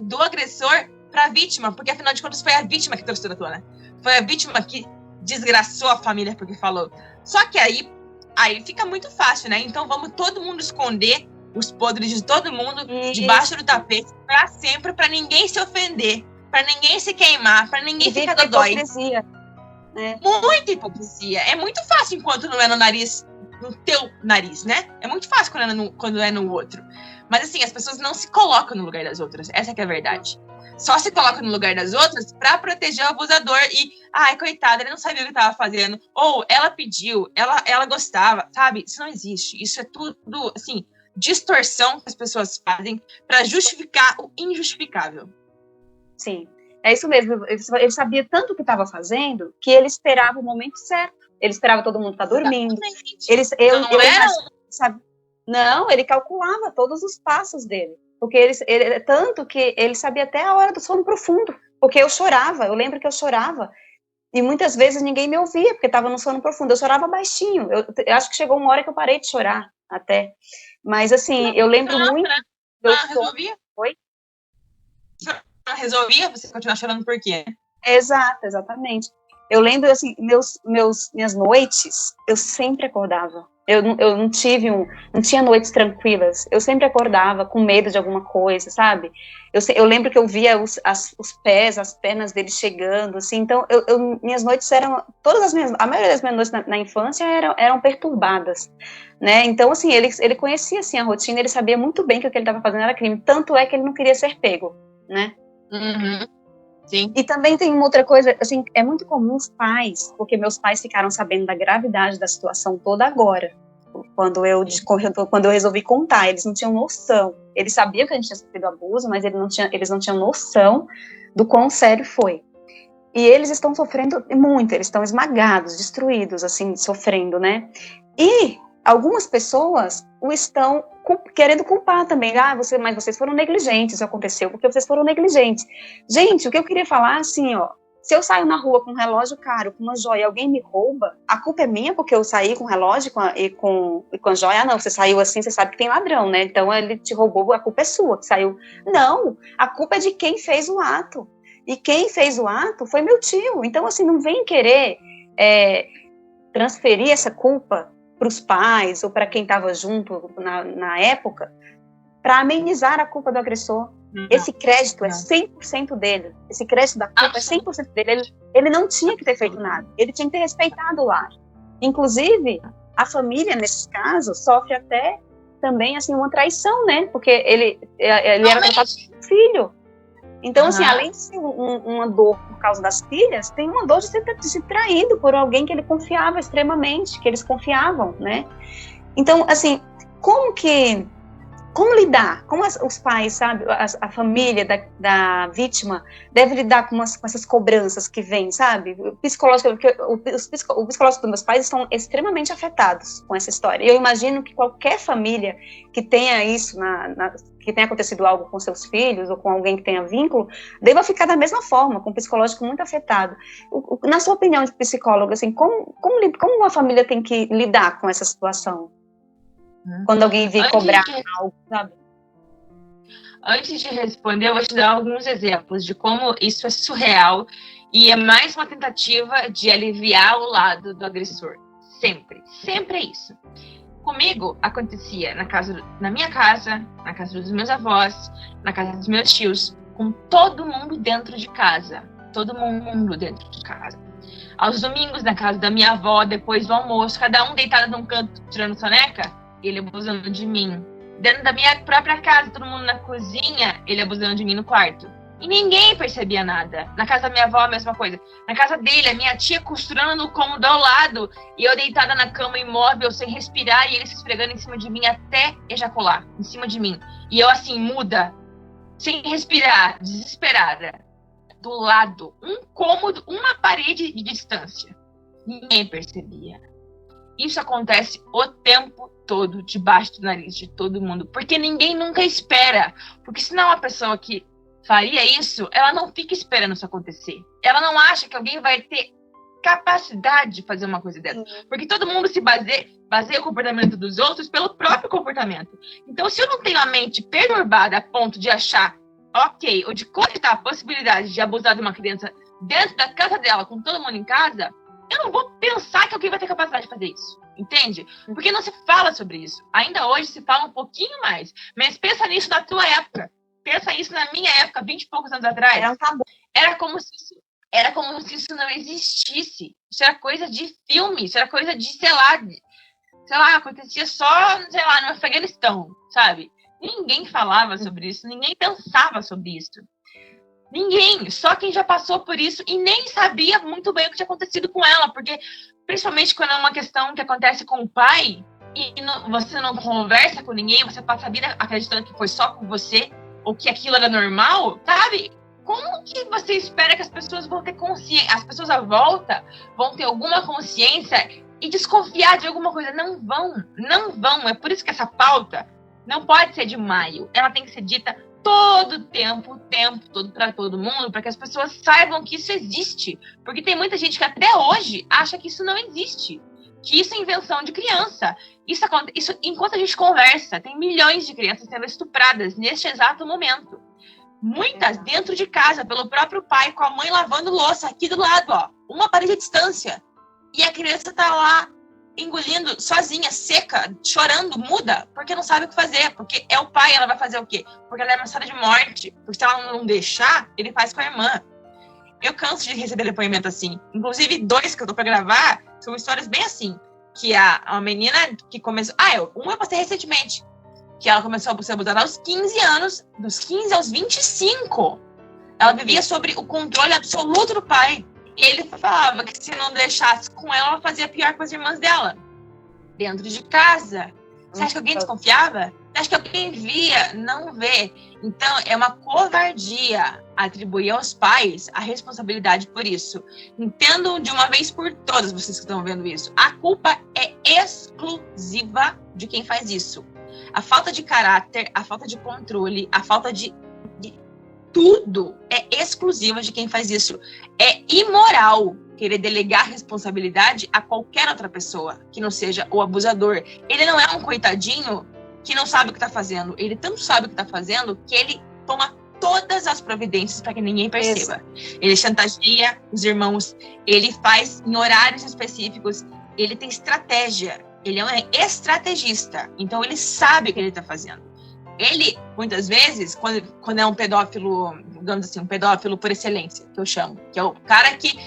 Speaker 1: do agressor para a vítima, porque afinal de contas foi a vítima que trouxe toda a tona. Foi a vítima que desgraçou a família porque falou. Só que aí fica muito fácil, né? Então vamos todo mundo esconder os podres de todo mundo debaixo do tapete para sempre, para ninguém se ofender, para ninguém se queimar, para ninguém ficar dodói.
Speaker 2: Hipocrisia.
Speaker 1: Muita hipocrisia. É muito fácil enquanto não é no teu nariz, né? É muito fácil quando é no outro. Mas assim, as pessoas não se colocam no lugar das outras. Essa que é a verdade. Só se colocam no lugar das outras para proteger o abusador e, ai, coitada, ele não sabia o que estava fazendo. Ou ela pediu, ela gostava, sabe? Isso não existe. Isso é tudo, assim, distorção que as pessoas fazem para justificar o injustificável.
Speaker 2: Sim, é isso mesmo. Ele sabia tanto o que estava fazendo que ele esperava o momento certo. Ele esperava todo mundo estar dormindo. Não, ele calculava todos os passos dele. Porque tanto que ele sabia até a hora do sono profundo. Porque eu chorava, eu lembro que eu chorava. E muitas vezes ninguém me ouvia, porque estava no sono profundo. Eu chorava baixinho. Eu acho que chegou uma hora que eu parei de chorar, até. Mas, assim, eu lembro muito...
Speaker 1: Resolvia?
Speaker 2: Oi?
Speaker 1: Resolvia você continuar chorando por quê?
Speaker 2: Exatamente. Eu lembro, assim, minhas noites, eu sempre acordava. Eu não tinha noites tranquilas. Eu sempre acordava com medo de alguma coisa, sabe? Eu lembro que eu via os pés, as pernas dele chegando, assim. Então, minhas noites eram, a maioria das minhas noites na infância eram perturbadas, né? Então, assim, ele conhecia, assim, a rotina, ele sabia muito bem que o que ele estava fazendo era crime. Tanto é que ele não queria ser pego, né?
Speaker 1: Uhum. Sim.
Speaker 2: E também tem uma outra coisa, assim, é muito comum os pais, porque meus pais ficaram sabendo da gravidade da situação toda agora, quando eu resolvi contar, eles não tinham noção, eles sabiam que a gente tinha sofrido abuso, mas eles não tinham noção do quão sério foi. E eles estão sofrendo muito, eles estão esmagados, destruídos, assim, sofrendo, né? E algumas pessoas o estão querendo culpar também. Mas vocês foram negligentes, isso aconteceu porque vocês foram negligentes. Gente, o que eu queria falar, assim, ó, se eu saio na rua com um relógio caro, com uma joia, e alguém me rouba, a culpa é minha porque eu saí com o relógio e com a joia? Ah, não, você saiu assim, você sabe que tem ladrão, né? Então ele te roubou, a culpa é sua, que saiu. Não, a culpa é de quem fez o ato. E quem fez o ato foi meu tio. Então, assim, não vem querer transferir essa culpa para os pais ou para quem estava junto na época, para amenizar a culpa do agressor. Não. Esse crédito é 100% dele. Esse crédito da culpa é 100% dele. Ele não tinha que ter feito nada. Ele tinha que ter respeitado o lar. Inclusive, a família, nesses casos, sofre até também assim, uma traição, né? Porque ele era tratado como filho. Então, assim, além de ser uma dor por causa das filhas, tem uma dor de ser traído por alguém que ele confiava extremamente, que eles confiavam, né? Então, assim, como lidar? Como os pais, sabe, a família da vítima deve lidar com essas cobranças que vêm, sabe? O psicológico dos meus pais estão extremamente afetados com essa história. E eu imagino que qualquer família que tenha isso, que tenha acontecido algo com seus filhos ou com alguém que tenha vínculo, deva ficar da mesma forma, com o psicológico muito afetado. Na sua opinião de psicólogo, assim, como uma família tem que lidar com essa situação? Quando alguém vir cobrar algo, sabe?
Speaker 1: Antes de responder, eu vou te dar alguns exemplos de como isso é surreal E é mais uma tentativa de aliviar o lado do agressor. Sempre. Sempre é isso. Comigo acontecia na minha casa, na casa dos meus avós, na casa dos meus tios, com todo mundo dentro de casa. Todo mundo dentro de casa. Aos domingos, na casa da minha avó, depois do almoço, cada um deitado num canto, tirando soneca, ele abusando de mim. Dentro da minha própria casa, todo mundo na cozinha, ele abusando de mim no quarto. E ninguém percebia nada. Na casa da minha avó, a mesma coisa. Na casa dele, a minha tia costurando no cômodo ao lado, e eu deitada na cama imóvel, sem respirar, e ele se esfregando em cima de mim até ejacular, em cima de mim. E eu assim, muda, sem respirar, desesperada. Do lado, um cômodo, uma parede de distância. Ninguém percebia. Isso acontece o tempo todo, debaixo do nariz de todo mundo. Porque ninguém nunca espera. Porque se não é uma pessoa que faria isso, ela não fica esperando isso acontecer. Ela não acha que alguém vai ter capacidade de fazer uma coisa dessa. Porque todo mundo se baseia o comportamento dos outros pelo próprio comportamento. Então, se eu não tenho a mente perturbada a ponto de achar ok, ou de cogitar a possibilidade de abusar de uma criança dentro da casa dela, com todo mundo em casa, eu não vou pensar que alguém vai ter capacidade de fazer isso. Entende? Porque não se fala sobre isso. Ainda hoje se fala um pouquinho mais. Mas pensa nisso na tua época. Pensa isso na minha época, 20 e poucos anos atrás. Era como se isso não existisse. Isso era coisa de filme, isso era coisa de, sei lá, acontecia só, sei lá, no Afeganistão, sabe? Ninguém falava sobre isso, ninguém pensava sobre isso. Ninguém, só quem já passou por isso e nem sabia muito bem o que tinha acontecido com ela, porque principalmente quando é uma questão que acontece com o pai e você não conversa com ninguém, você passa a vida acreditando que foi só com você, ou que aquilo era normal, sabe? Como que você espera que as pessoas vão ter consciência, as pessoas à volta vão ter alguma consciência e desconfiar de alguma coisa? Não vão. É por isso que essa pauta não pode ser de maio. Ela tem que ser dita todo o tempo todo para todo mundo, para que as pessoas saibam que isso existe. Porque tem muita gente que até hoje acha que isso não existe, que isso é invenção de criança. Isso enquanto a gente conversa, tem milhões de crianças sendo estupradas neste exato momento. Muitas dentro de casa, pelo próprio pai, com a mãe lavando louça aqui do lado, ó, uma parede de distância. E a criança tá lá engolindo sozinha, seca, chorando, muda, porque não sabe o que fazer, porque é o pai, ela vai fazer o quê? Porque ela é ameaçada de morte, porque se ela não deixar, ele faz com a irmã. Eu canso de receber depoimento assim, inclusive 2 que eu tô pra gravar, são histórias bem assim, que a menina que começou, eu postei recentemente, que ela começou a ser abusada aos 15 anos, dos 15 aos 25, ela vivia sobre o controle absoluto do pai. Ele falava que se não deixasse com ela fazia pior com as irmãs dela. Dentro de casa. Você acha que alguém desconfiava? Você acha que alguém via? Não vê. Então, é uma covardia atribuir aos pais a responsabilidade por isso. Entendam de uma vez por todas, vocês que estão vendo isso. A culpa é exclusiva de quem faz isso. A falta de caráter, a falta de controle, a falta de tudo é exclusiva de quem faz isso. É imoral querer delegar responsabilidade a qualquer outra pessoa, que não seja o abusador. Ele não é um coitadinho que não sabe o que está fazendo. Ele tanto sabe o que está fazendo que ele toma todas as providências para que ninguém perceba. Isso. Ele chantageia os irmãos, ele faz em horários específicos, ele tem estratégia. Ele é um estrategista, então ele sabe o que ele está fazendo. Ele, muitas vezes, quando é um pedófilo, digamos assim, um pedófilo por excelência, que eu chamo, que é o cara que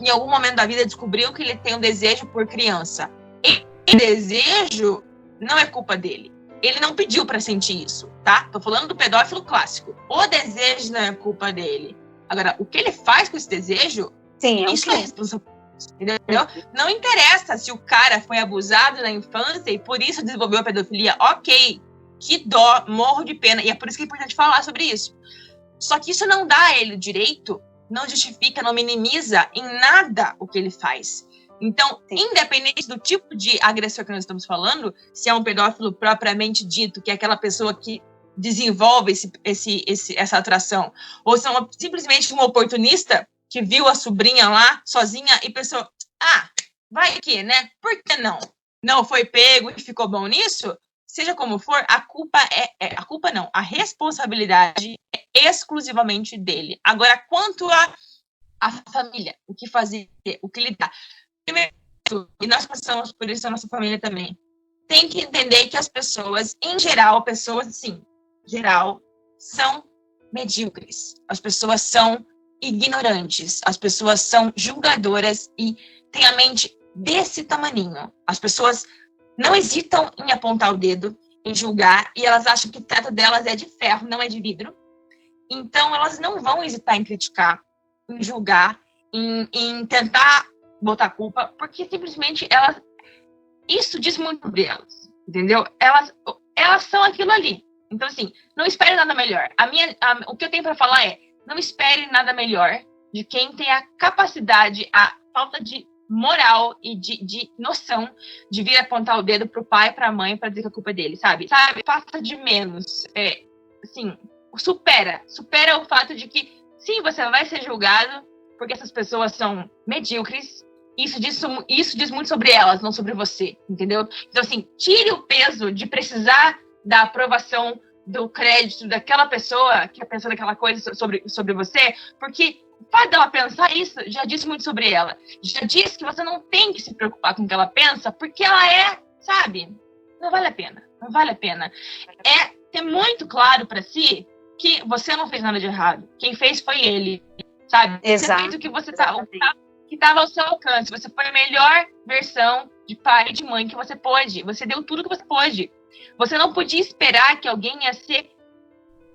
Speaker 1: em algum momento da vida descobriu que ele tem um desejo por criança. Esse desejo não é culpa dele. Ele não pediu para sentir isso, tá? Tô falando do pedófilo clássico. O desejo não é culpa dele. Agora, o que ele faz com esse desejo, isso é responsabilidade. Entendeu? Não interessa se o cara foi abusado na infância e por isso desenvolveu a pedofilia. Ok. Que dó, morro de pena, e é por isso que é importante falar sobre isso. Só que isso não dá a ele o direito, não justifica, não minimiza em nada o que ele faz. Então, independente do tipo de agressor que nós estamos falando, se é um pedófilo propriamente dito, que é aquela pessoa que desenvolve essa atração, ou se é simplesmente um oportunista que viu a sobrinha lá, sozinha, e pensou, vai que, né? Por que não? Não foi pego e ficou bom nisso? Seja como for, a responsabilidade é exclusivamente dele. Agora, quanto a a família, o que fazer, o que lidar. Primeiro, e nós passamos por isso na nossa família também, tem que entender que as pessoas, em geral, pessoas, assim, geral, são medíocres. As pessoas são ignorantes. As pessoas são julgadoras e têm a mente desse tamaninho. As pessoas não hesitam em apontar o dedo, em julgar, e elas acham que o teto delas é de ferro, não é de vidro. Então, elas não vão hesitar em criticar, em julgar, em tentar botar culpa, porque simplesmente isso diz muito sobre elas, entendeu? Elas são aquilo ali. Então, assim, não espere nada melhor. O que eu tenho para falar é, não espere nada melhor de quem tem a capacidade, a falta de moral e de noção de vir apontar o dedo pro pai, pra mãe, para dizer que a culpa é dele, sabe? Faça de menos. Assim, supera o fato de que, sim, você vai ser julgado, porque essas pessoas são medíocres. Isso diz muito sobre elas, não sobre você, entendeu? Então, assim, tire o peso de precisar da aprovação, do crédito daquela pessoa que pensou naquela coisa sobre você, porque o fato dela pensar isso já diz muito sobre ela. Já diz que você não tem que se preocupar com o que ela pensa, porque ela sabe, não vale a pena. Não vale a pena. É ter muito claro para si que você não fez nada de errado. Quem fez foi ele, sabe?
Speaker 2: Exato.
Speaker 1: Você fez o que você que estava ao seu alcance. Você foi a melhor versão de pai e de mãe que você pôde. Você deu tudo que você pôde. Você não podia esperar que alguém ia ser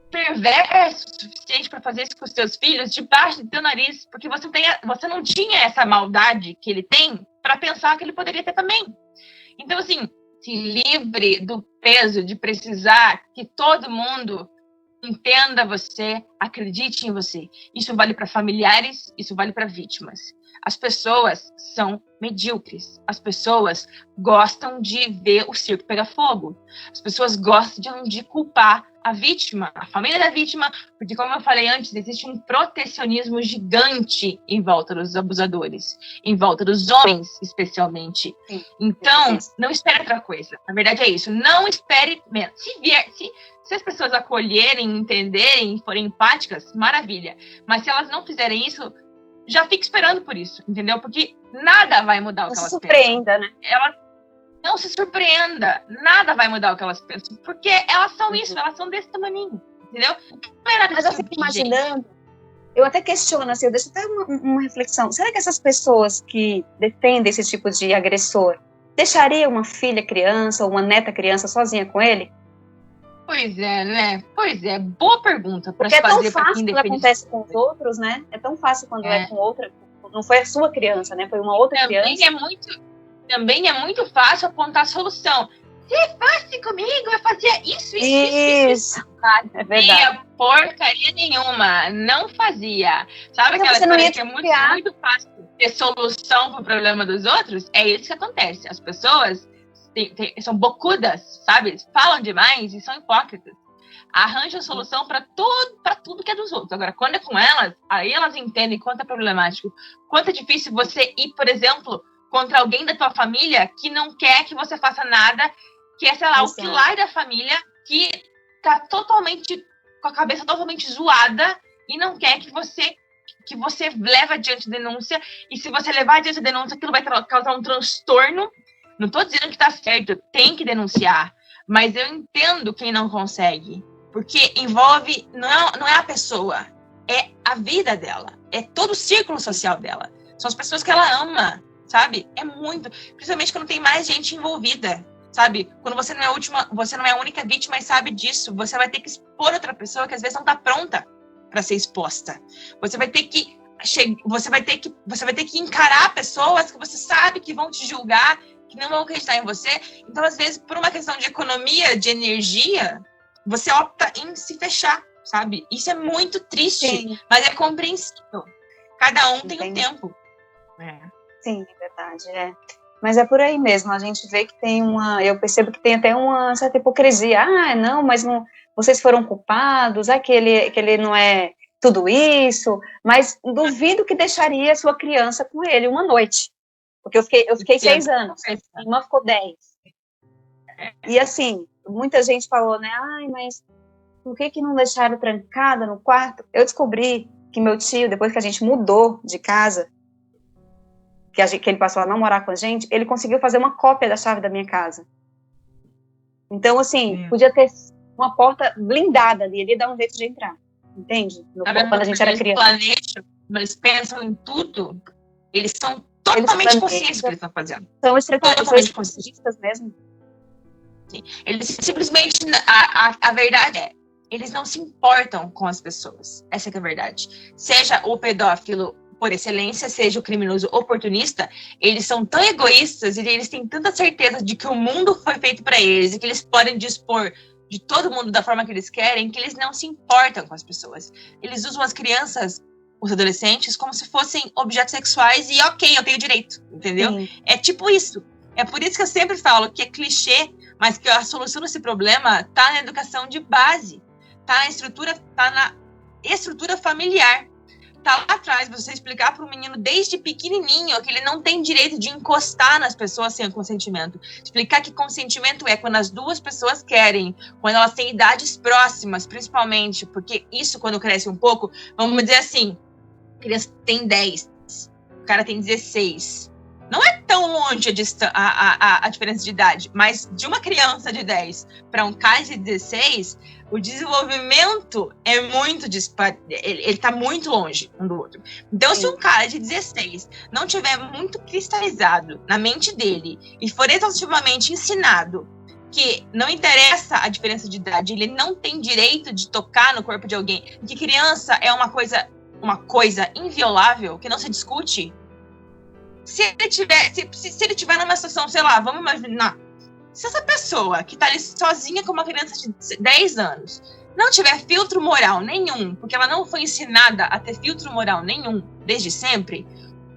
Speaker 1: perverso o suficiente para fazer isso com os seus filhos debaixo do teu nariz, porque você não tinha essa maldade que ele tem para pensar que ele poderia ter também. Então, assim, se livre do peso de precisar que todo mundo entenda você, acredite em você. Isso vale para familiares, isso vale para vítimas. As pessoas são medíocres. As pessoas gostam de ver o circo pegar fogo. As pessoas gostam de culpar a vítima, a família da vítima, porque, como eu falei antes, existe um protecionismo gigante em volta dos abusadores, em volta dos homens, especialmente. Sim, então, não espere outra coisa. Na verdade, é isso. Não espere menos. Se as pessoas acolherem, entenderem, forem empáticas, maravilha. Mas se elas não fizerem isso, já fique esperando por isso, entendeu? Porque nada vai mudar o que elas pensam.
Speaker 2: Não se surpreenda, né?
Speaker 1: Não se surpreenda. Nada vai mudar o que elas pensam. Porque elas são isso, elas são desse tamaninho, entendeu?
Speaker 2: Mas eu fico imaginando, eu até questiono, assim, eu deixo até uma reflexão. Será que essas pessoas que defendem esse tipo de agressor deixariam uma filha criança ou uma neta criança sozinha com ele?
Speaker 1: Pois é, né? Pois é, boa pergunta para
Speaker 2: fazer.
Speaker 1: Porque
Speaker 2: é tão fácil quando acontece com os outros, né? É tão fácil quando é com outra. Não foi a sua criança, né? Foi uma outra criança.
Speaker 1: Também é muito fácil apontar a solução. Se fosse comigo, eu fazia isso.
Speaker 2: É verdade.
Speaker 1: Não porcaria nenhuma. Não fazia. Sabe aquela história que é muito fácil ter solução para o problema dos outros? É isso que acontece. As pessoas são bocudas, sabe? Falam demais e são hipócritas. Arranjam solução para tudo que é dos outros. Agora, quando é com elas, aí elas entendem quanto é problemático, quanto é difícil você ir, por exemplo, contra alguém da tua família que não quer que você faça nada, que é, sei lá, o pilar da família, que tá totalmente, com a cabeça totalmente zoada e não quer que você leve adiante a denúncia, e se você levar adiante a denúncia, aquilo vai causar um transtorno. Não estou dizendo que está certo, tem que denunciar, mas eu entendo quem não consegue, porque envolve, não é a pessoa, é a vida dela, é todo o círculo social dela, são as pessoas que ela ama, sabe? É muito, principalmente quando tem mais gente envolvida, sabe? Quando você não é a única vítima e sabe disso, você vai ter que expor outra pessoa que às vezes não está pronta para ser exposta. Você vai ter que encarar pessoas que você sabe que vão te julgar, que não vão acreditar em você. Então, às vezes, por uma questão de economia, de energia, você opta em se fechar, sabe? Isso é muito triste, sim, mas é compreensível. Cada um tem um tempo.
Speaker 2: Sim, é verdade, Mas é por aí mesmo, a gente vê que eu percebo que tem até uma certa hipocrisia. Não, mas não, vocês foram culpados, que ele não é tudo isso, mas duvido que deixaria sua criança com ele uma noite. Porque eu fiquei 6 anos, a irmã ficou 10. E assim, muita gente falou, né? Mas por que não deixaram trancada no quarto? Eu descobri que meu tio, depois que a gente mudou de casa, que ele passou a não morar com a gente, ele conseguiu fazer uma cópia da chave da minha casa. Então, assim, podia ter uma porta blindada ali, ele ia dar um jeito de entrar, entende? Quando a gente era criança.
Speaker 1: Planejam, eles pensam em tudo, eles são totalmente conscientes do que eles estão fazendo.
Speaker 2: São estrategistas mesmo.
Speaker 1: Sim. Eles simplesmente, a verdade é, eles não se importam com as pessoas. Essa é a verdade. Seja o pedófilo por excelência, seja o criminoso oportunista, eles são tão egoístas e eles têm tanta certeza de que o mundo foi feito para eles e que eles podem dispor de todo mundo da forma que eles querem, que eles não se importam com as pessoas. Eles usam as crianças, os adolescentes, como se fossem objetos sexuais e ok, eu tenho direito, entendeu? Sim. É tipo isso. É por isso que eu sempre falo que é clichê, mas que a solução desse problema tá na educação de base, tá na estrutura familiar. Tá lá atrás, você explicar para o menino desde pequenininho que ele não tem direito de encostar nas pessoas sem consentimento. Explicar que consentimento é quando as duas pessoas querem, quando elas têm idades próximas, principalmente, porque isso, quando cresce um pouco, vamos dizer assim, a criança tem 10, o cara tem 16. Não é tão longe a diferença de idade, mas de uma criança de 10 para um cara de 16, o desenvolvimento é muito ele está muito longe um do outro. Então, se um cara de 16 não tiver muito cristalizado na mente dele e for exaustivamente ensinado que não interessa a diferença de idade, ele não tem direito de tocar no corpo de alguém, que criança é uma coisa inviolável, que não se discute. Se ele tiver numa situação, sei lá, vamos imaginar, se essa pessoa que tá ali sozinha com uma criança de 10 anos não tiver filtro moral nenhum, porque ela não foi ensinada a ter filtro moral nenhum desde sempre,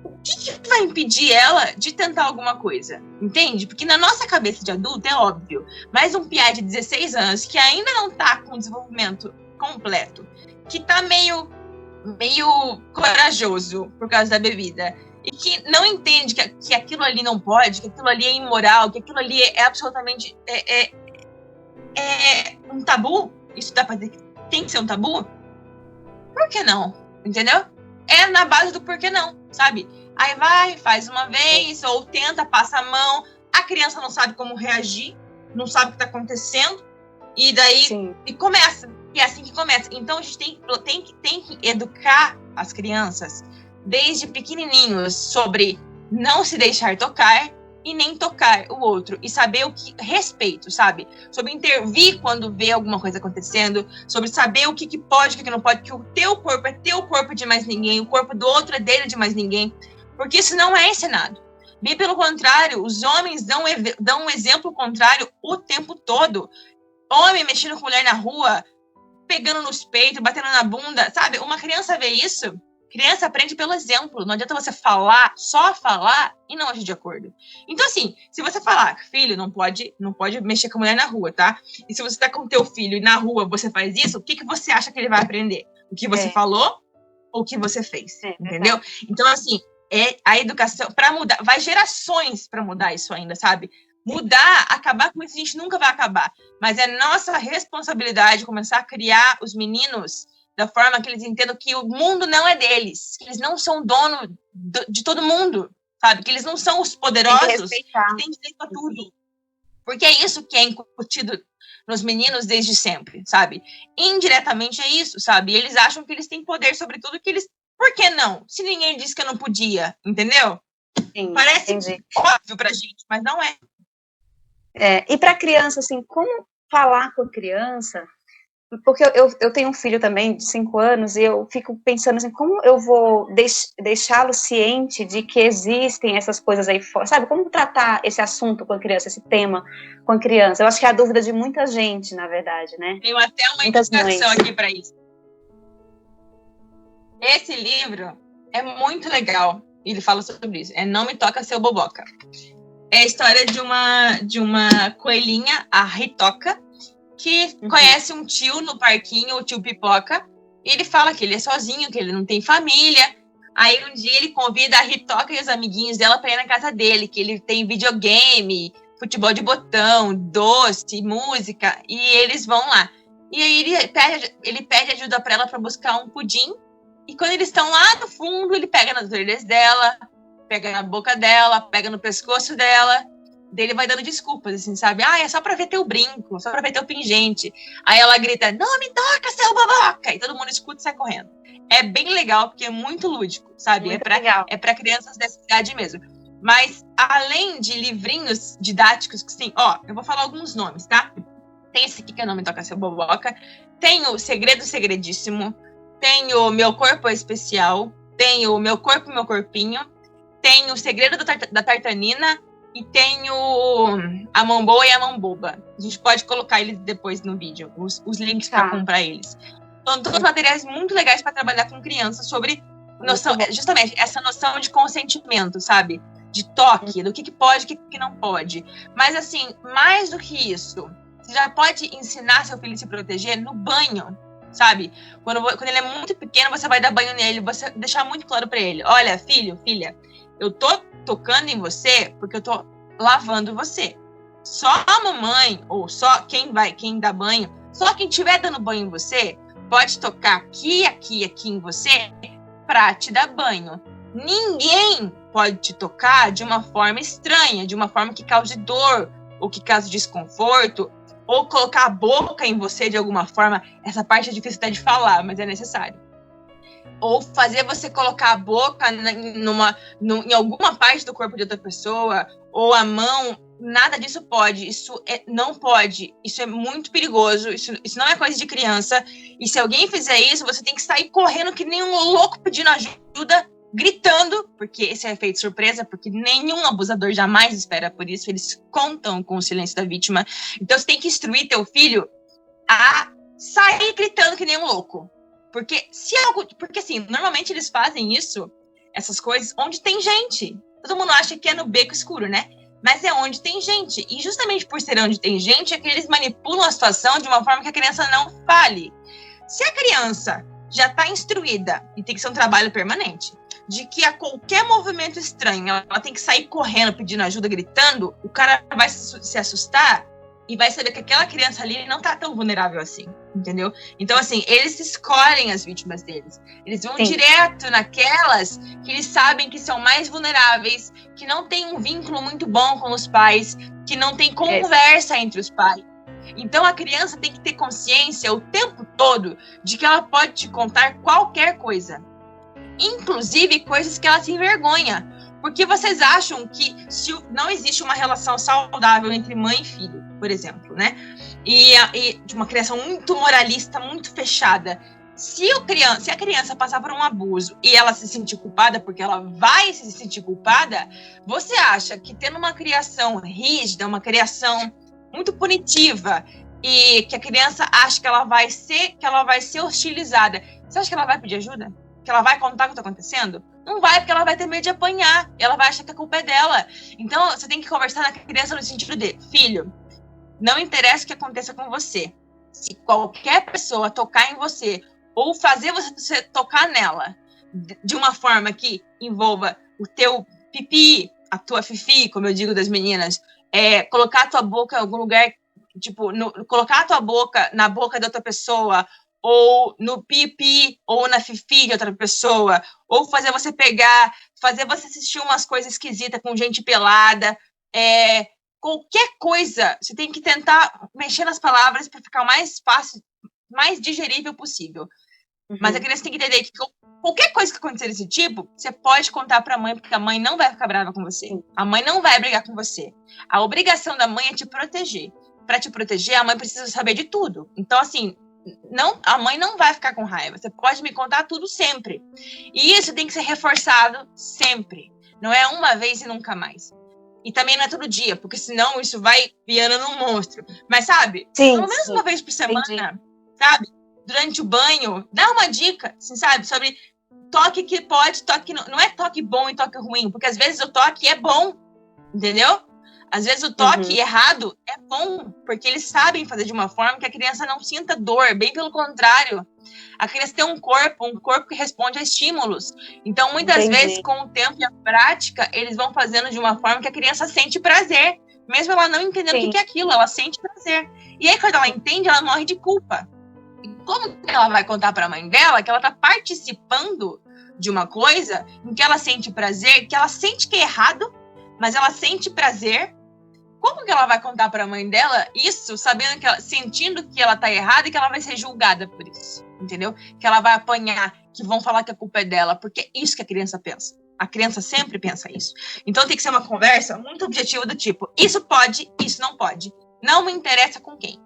Speaker 1: o que vai impedir ela de tentar alguma coisa? Entende? Porque na nossa cabeça de adulto é óbvio, mas um piá de 16 anos que ainda não tá com desenvolvimento completo, que tá meio corajoso por causa da bebida, e que não entende que aquilo ali não pode, que aquilo ali é imoral, que aquilo ali é absolutamente um tabu, isso dá pra dizer que tem que ser um tabu? Por que não? Entendeu? É na base do por que não, sabe? Aí vai, faz uma vez, ou tenta, passa a mão, a criança não sabe como reagir, não sabe o que tá acontecendo, e daí e começa. E é assim que começa. Então a gente tem que educar as crianças desde pequenininhos sobre não se deixar tocar e nem tocar o outro. E saber respeito, sabe? Sobre intervir quando vê alguma coisa acontecendo, sobre saber o que pode, o que não pode, que o teu corpo é teu corpo de mais ninguém, o corpo do outro é dele de mais ninguém. Porque isso não é ensinado. Bem pelo contrário, os homens dão um exemplo contrário o tempo todo. Homem mexendo com mulher na rua, pegando nos peitos, batendo na bunda, sabe? Uma criança vê isso, criança aprende pelo exemplo. Não adianta você só falar e não agir de acordo. Então, assim, se você falar, filho, não pode mexer com a mulher na rua, tá? E se você tá com o teu filho e na rua você faz isso, o que você acha que ele vai aprender? O que você falou ou o que você fez? Entendeu? Então, assim, a educação, para mudar, vai gerações para mudar isso ainda, sabe? Mudar, acabar com isso, a gente nunca vai acabar. Mas é nossa responsabilidade começar a criar os meninos da forma que eles entendam que o mundo não é deles, que eles não são dono de todo mundo, sabe? Que eles não são os poderosos que têm direito a tudo. Porque é isso que é incutido nos meninos desde sempre, sabe? Indiretamente é isso, sabe? Eles acham que eles têm poder sobre tudo, que eles... Por que não? Se ninguém disse que eu não podia, entendeu?
Speaker 2: Sim,
Speaker 1: parece óbvio pra gente, mas não é.
Speaker 2: E para criança, assim, como falar com a criança? Porque eu tenho um filho também de 5 anos e eu fico pensando assim, como eu vou deixá-lo ciente de que existem essas coisas aí fora, sabe? Como tratar esse assunto com a criança, esse tema com a criança? Eu acho que é a dúvida de muita gente, na verdade, né?
Speaker 1: Tenho até uma indicação aqui para isso. Esse livro é muito legal. Ele fala sobre isso. Não Me Toca Seu Boboca. É a história de uma coelhinha, a Ritoca, que conhece um tio no parquinho, o tio Pipoca, e ele fala que ele é sozinho, que ele não tem família. Aí um dia ele convida a Ritoca e os amiguinhos dela para ir na casa dele, que ele tem videogame, futebol de botão, doce, música, e eles vão lá. E aí ele pede ajuda para ela para buscar um pudim E quando eles estão lá no fundo, ele pega nas orelhas dela, pega na boca dela, pega no pescoço dela. Daí ele vai dando desculpas, assim, sabe? É só pra ver teu brinco, só pra ver teu pingente. Aí ela grita, não me toca, seu babaca! E todo mundo escuta e sai correndo. É bem legal, porque é muito lúdico, sabe?
Speaker 2: Muito legal.
Speaker 1: É pra crianças dessa idade mesmo. Mas, além de livrinhos didáticos, que sim, eu vou falar alguns nomes, tá? Tem esse aqui que é Não Me Toca, Seu Boboca. Tem o Segredo Segredíssimo. Tem o Meu Corpo é Especial. Tem o Meu Corpo, Meu Corpinho. Tem o Segredo da Tartanina. E tem A Mão Boa e a Mão Boba. A gente pode colocar eles depois no vídeo, os links para comprar eles. São todos materiais muito legais para trabalhar com crianças sobre justamente essa noção de consentimento, sabe? De toque, do que pode e o que não pode. Mas, assim, mais do que isso, você já pode ensinar seu filho a se proteger no banho, sabe? Quando ele é muito pequeno, você vai dar banho nele, você deixar muito claro para ele. Olha, filho, filha, eu tô tocando em você porque eu tô lavando você. Só a mamãe, ou só quem dá banho, só quem estiver dando banho em você, pode tocar aqui em você pra te dar banho. Ninguém pode te tocar de uma forma estranha, de uma forma que cause dor, ou que cause desconforto, ou colocar a boca em você de alguma forma. Essa parte é difícil até de falar, mas é necessário. Ou fazer você colocar a boca em alguma parte do corpo de outra pessoa, ou a mão, nada disso pode. Não pode. Isso é muito perigoso. Isso não é coisa de criança. E se alguém fizer isso, você tem que sair correndo que nem um louco pedindo ajuda, gritando, porque esse é efeito surpresa, porque nenhum abusador jamais espera por isso. Eles contam com o silêncio da vítima. Então você tem que instruir teu filho a sair gritando que nem um louco. Porque assim, normalmente eles fazem isso, essas coisas, onde tem gente. Todo mundo acha que é no beco escuro, né? Mas é onde tem gente. E justamente por ser onde tem gente, é que eles manipulam a situação de uma forma que a criança não fale. Se a criança já está instruída, e tem que ser um trabalho permanente, de que a qualquer movimento estranho, ela tem que sair correndo, pedindo ajuda, gritando, o cara vai se assustar e vai saber que aquela criança ali não tá tão vulnerável assim, entendeu? Então, assim, eles escolhem as vítimas deles. Eles vão direto naquelas que eles sabem que são mais vulneráveis, que não tem um vínculo muito bom com os pais, que não tem conversa entre os pais. Então, a criança tem que ter consciência o tempo todo de que ela pode te contar qualquer coisa. Inclusive, coisas que ela se envergonha. Porque vocês acham que não existe uma relação saudável entre mãe e filho, por exemplo, né? E de uma criação muito moralista, muito fechada. Se a criança passar por um abuso e ela se sentir culpada, porque ela vai se sentir culpada, você acha que tendo uma criação rígida, uma criação muito punitiva, e que a criança acha que ela vai ser hostilizada, você acha que ela vai pedir ajuda? Que ela vai contar o que está acontecendo? Não vai, porque ela vai ter medo de apanhar. Ela vai achar que a culpa é dela. Então, você tem que conversar na criança no sentido de, filho, não interessa o que aconteça com você. Se qualquer pessoa tocar em você, ou fazer você tocar nela, de uma forma que envolva o teu pipi, a tua fifi, como eu digo das meninas, colocar a tua boca em algum lugar, tipo, colocar a tua boca na boca de outra pessoa, ou no pipi, ou na fifi de outra pessoa, ou fazer você assistir umas coisas esquisitas com gente pelada, qualquer coisa, você tem que tentar mexer nas palavras para ficar mais fácil, mais digerível possível. Uhum. Mas a criança tem que entender que qualquer coisa que acontecer desse tipo, você pode contar para a mãe, porque a mãe não vai ficar brava com você. A mãe não vai brigar com você. A obrigação da mãe é te proteger. Para te proteger, a mãe precisa saber de tudo. Então, assim, a mãe não vai ficar com raiva. Você pode me contar tudo sempre. E isso tem que ser reforçado sempre. Não é uma vez e nunca mais. E também não é todo dia, porque senão isso vai virando num monstro. Mas, sabe?
Speaker 2: Sim,
Speaker 1: pelo menos uma vez por semana, sabe? Durante o banho, dá uma dica, assim, sabe? Sobre toque que pode, toque que não. Não é toque bom e toque ruim, porque às vezes o toque é bom, entendeu? Às vezes o toque errado é bom, porque eles sabem fazer de uma forma que a criança não sinta dor, bem pelo contrário. A criança tem um corpo que responde a estímulos. Então, muitas vezes, com o tempo e a prática, eles vão fazendo de uma forma que a criança sente prazer. Mesmo ela não entendendo o que é aquilo, ela sente prazer. E aí, quando ela entende, ela morre de culpa. Como que ela vai contar para a mãe dela que ela tá participando de uma coisa em que ela sente prazer, que ela sente que é errado, mas ela sente prazer? Como que ela vai contar para a mãe dela isso, sabendo que sentindo que ela tá errada e que ela vai ser julgada por isso, entendeu? Que ela vai apanhar, que vão falar que a culpa é dela, porque é isso que a criança pensa. A criança sempre pensa isso. Então tem que ser uma conversa muito objetiva do tipo, isso pode, isso não pode. Não me interessa com quem.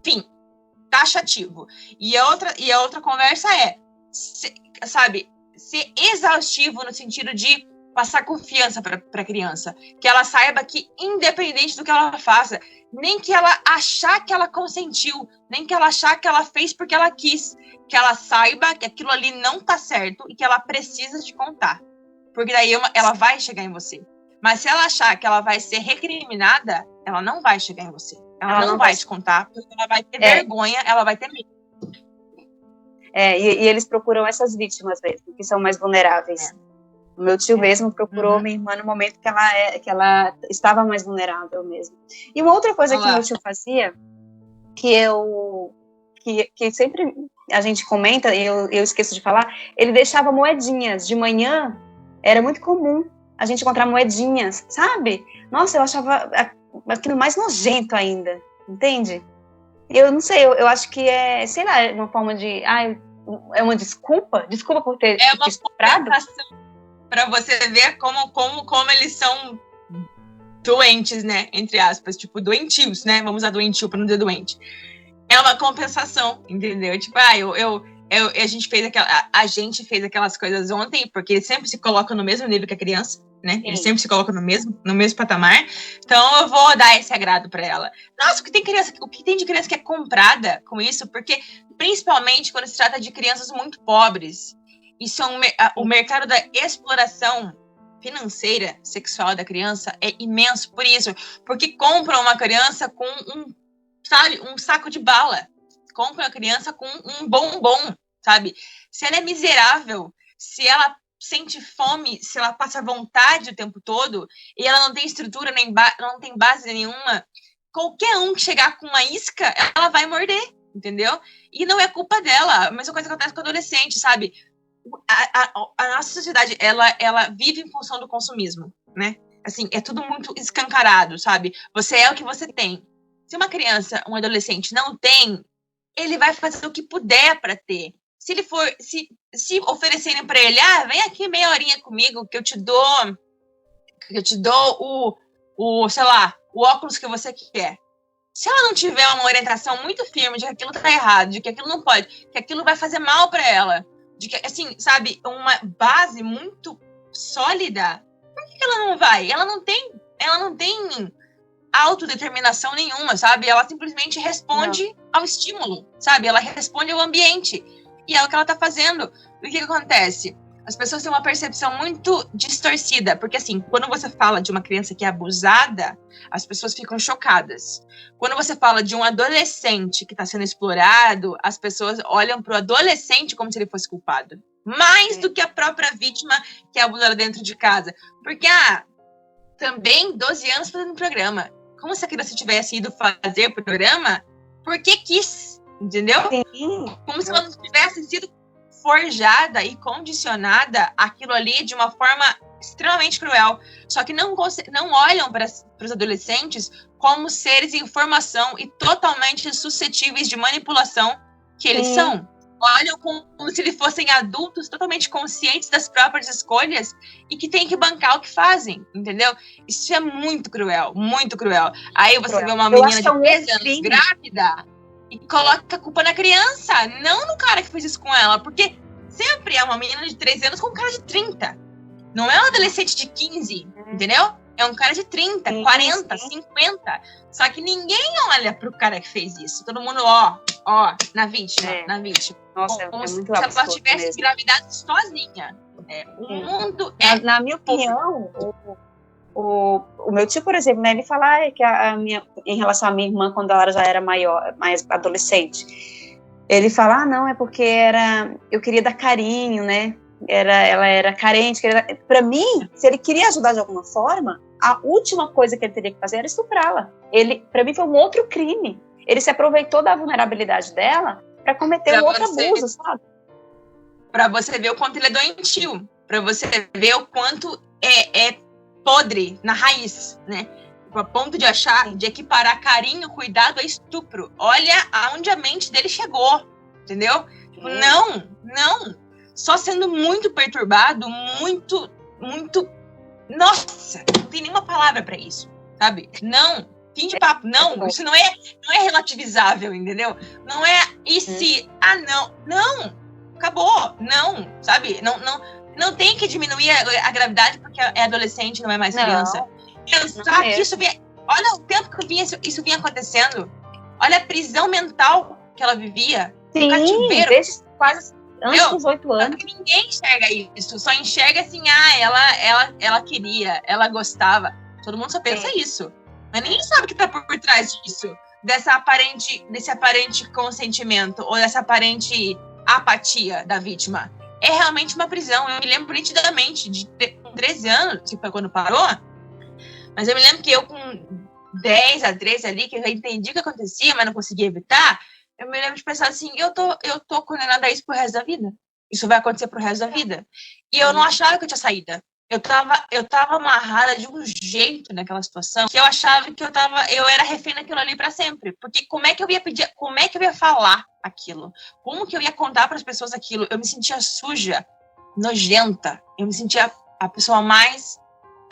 Speaker 1: Fim. Taxativo. E a outra conversa é, sabe, ser exaustivo no sentido de passar confiança para a criança, que ela saiba que independente do que ela faça, nem que ela achar que ela consentiu, nem que ela achar que ela fez porque ela quis, que ela saiba que aquilo ali não tá certo e que ela precisa te contar, porque daí ela vai chegar em você. Mas se ela achar que ela vai ser recriminada, ela não vai chegar em você. Ela não vai te contar, porque ela vai ter vergonha, ela vai ter medo.
Speaker 2: E eles procuram essas vítimas mesmo, que são mais vulneráveis. O meu tio mesmo procurou minha irmã no momento que ela estava mais vulnerável mesmo. E uma outra coisa que meu tio fazia, que sempre a gente comenta, e eu esqueço de falar, ele deixava moedinhas. De manhã, era muito comum a gente encontrar moedinhas, sabe? Nossa, eu achava aquilo mais nojento ainda, entende? Eu não sei, eu acho que é, sei lá, uma forma de... é uma desculpa por ter estuprado.
Speaker 1: Para você ver como eles são doentes, né? Entre aspas, tipo, doentios, né? Vamos usar doentio para não dizer doente. É uma compensação, entendeu? Tipo, a gente fez aquelas coisas ontem, porque eles sempre se colocam no mesmo nível que a criança, né? Eles sempre se colocam no mesmo patamar. Então eu vou dar esse agrado para ela. Nossa, o que tem de criança que é comprada com isso? Porque, principalmente quando se trata de crianças muito pobres, isso o mercado da exploração financeira sexual da criança é imenso por isso. Porque compram uma criança com um saco de bala. Compram a criança com um bombom, sabe? Se ela é miserável, se ela sente fome, se ela passa vontade o tempo todo, e ela não tem estrutura, não tem base nenhuma, qualquer um que chegar com uma isca, ela vai morder, entendeu? E não é culpa dela. A mesma coisa que acontece com adolescente, sabe? A nossa sociedade, ela vive em função do consumismo, né? Assim, é tudo muito escancarado, sabe? Você é o que você tem. Se uma criança, um adolescente não tem, ele vai fazer o que puder para ter. Se oferecerem para ele, vem aqui meia horinha comigo que eu te dou sei lá, o óculos que você quer. Se ela não tiver uma orientação muito firme de que aquilo tá errado, de que aquilo não pode, que aquilo vai fazer mal para ela, de que, assim, sabe, uma base muito sólida, por que ela não vai? Ela não tem autodeterminação nenhuma, sabe? Ela simplesmente responde ao estímulo, sabe? Ela responde ao ambiente. E é o que ela tá fazendo. E o que acontece? As pessoas têm uma percepção muito distorcida, porque, assim, quando você fala de uma criança que é abusada, as pessoas ficam chocadas. Quando você fala de um adolescente que está sendo explorado, as pessoas olham para o adolescente como se ele fosse culpado. Mais do que a própria vítima que é abusada dentro de casa. Porque, também 12 anos fazendo programa. Como se a criança tivesse ido fazer programa porque quis, entendeu?
Speaker 2: Sim.
Speaker 1: Como se ela não tivesse sido forjada e condicionada aquilo ali de uma forma extremamente cruel. Só que não olham para os adolescentes como seres em formação e totalmente suscetíveis de manipulação que eles são. Olham como se eles fossem adultos totalmente conscientes das próprias escolhas e que têm que bancar o que fazem, entendeu? Isso é muito cruel, muito cruel. Aí você vê uma menina de 13 anos grávida e coloca a culpa na criança, não no cara que fez isso com ela, porque sempre é uma menina de 13 anos com um cara de 30. Não é um adolescente de 15, entendeu? É um cara de 30, 40, 50. Só que ninguém olha pro cara que fez isso. Todo mundo, na vítima, na vítima.
Speaker 2: Nossa,
Speaker 1: como
Speaker 2: é muito
Speaker 1: se ela tivesse engravidado sozinha. O mundo
Speaker 2: Na minha opinião, o meu tio, por exemplo, né, ele fala que em relação à minha irmã, quando ela já era mais adolescente, ele fala, não, é porque eu queria dar carinho, né? Ela era carente. Para mim, se ele queria ajudar de alguma forma, a última coisa que ele teria que fazer era estuprá-la. Para mim, foi um outro crime. Ele se aproveitou da vulnerabilidade dela para cometer
Speaker 1: Pra
Speaker 2: outro
Speaker 1: você-
Speaker 2: abuso, sabe?
Speaker 1: Pra você ver o quanto ele é doentio. Pra você ver o quanto é podre na raiz, né? A ponto de achar, de equiparar carinho, cuidado a estupro. Olha aonde a mente dele chegou, entendeu? Tipo, não. Só sendo muito perturbado, muito. Nossa, não tem nenhuma palavra pra isso, sabe? Não. Fim de papo. Não, isso não é relativizável, entendeu? Não é e se. Não. Acabou. Não, sabe? Não tem que diminuir a gravidade porque é adolescente, não é mais criança. Pensar que isso vinha. Olha o tempo que isso vinha acontecendo. Olha a prisão mental que ela vivia.
Speaker 2: Sim,
Speaker 1: cativeiro.
Speaker 2: desde quase antes dos 8 anos.
Speaker 1: Ninguém enxerga isso. Só enxerga assim, ela queria, ela gostava. Todo mundo só pensa isso. Mas ninguém sabe o que tá por trás disso. Desse aparente consentimento ou dessa aparente apatia da vítima. É realmente uma prisão. Eu me lembro nitidamente de com 13 anos, que foi quando parou, mas eu me lembro que eu com 10 a 13 ali, que eu já entendi o que acontecia, mas não conseguia evitar, eu me lembro de pensar assim, eu tô condenada a isso pro resto da vida. Isso vai acontecer pro resto da vida. E eu não achava que eu tinha saída. Eu tava amarrada de um jeito naquela situação que eu achava que eu era refém daquilo ali para sempre. Porque como é que eu ia falar aquilo? Como que eu ia contar para as pessoas aquilo? Eu me sentia suja, nojenta. Eu me sentia a pessoa mais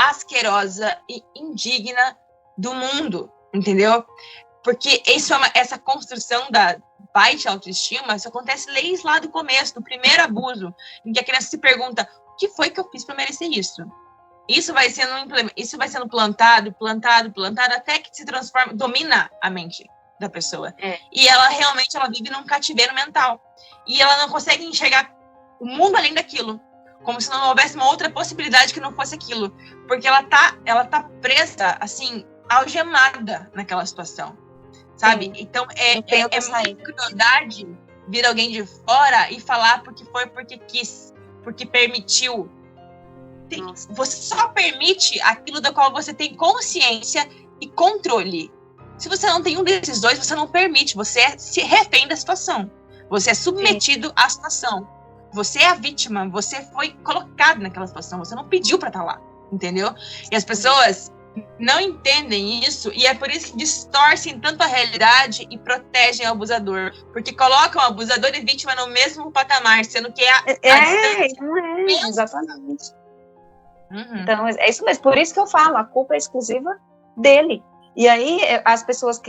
Speaker 1: asquerosa e indigna do mundo, entendeu? Porque essa construção da baixa autoestima, isso acontece desde lá do começo, do primeiro abuso, em que a criança se pergunta: o que foi que eu fiz para merecer isso? Isso vai sendo plantado, até que se transforma, domina a mente da pessoa. E ela realmente vive num cativeiro mental. E ela não consegue enxergar o mundo além daquilo, como se não houvesse uma outra possibilidade que não fosse aquilo. Porque ela tá presa, assim, algemada naquela situação. Sabe? Sim. Então, é muita crueldade vir alguém de fora e falar porque quis, porque permitiu. Você só permite aquilo da qual você tem consciência e controle. Se você não tem um desses dois, você não permite. Você se refém da situação. Você é submetido à situação. Você é a vítima. Você foi colocado naquela situação. Você não pediu pra estar lá. Entendeu? E as pessoas não entendem isso, e é por isso que distorcem tanto a realidade e protegem o abusador, porque colocam o abusador e vítima no mesmo patamar, sendo que
Speaker 2: exatamente. Então, é isso mesmo, por isso que eu falo, a culpa é exclusiva dele. E aí, as pessoas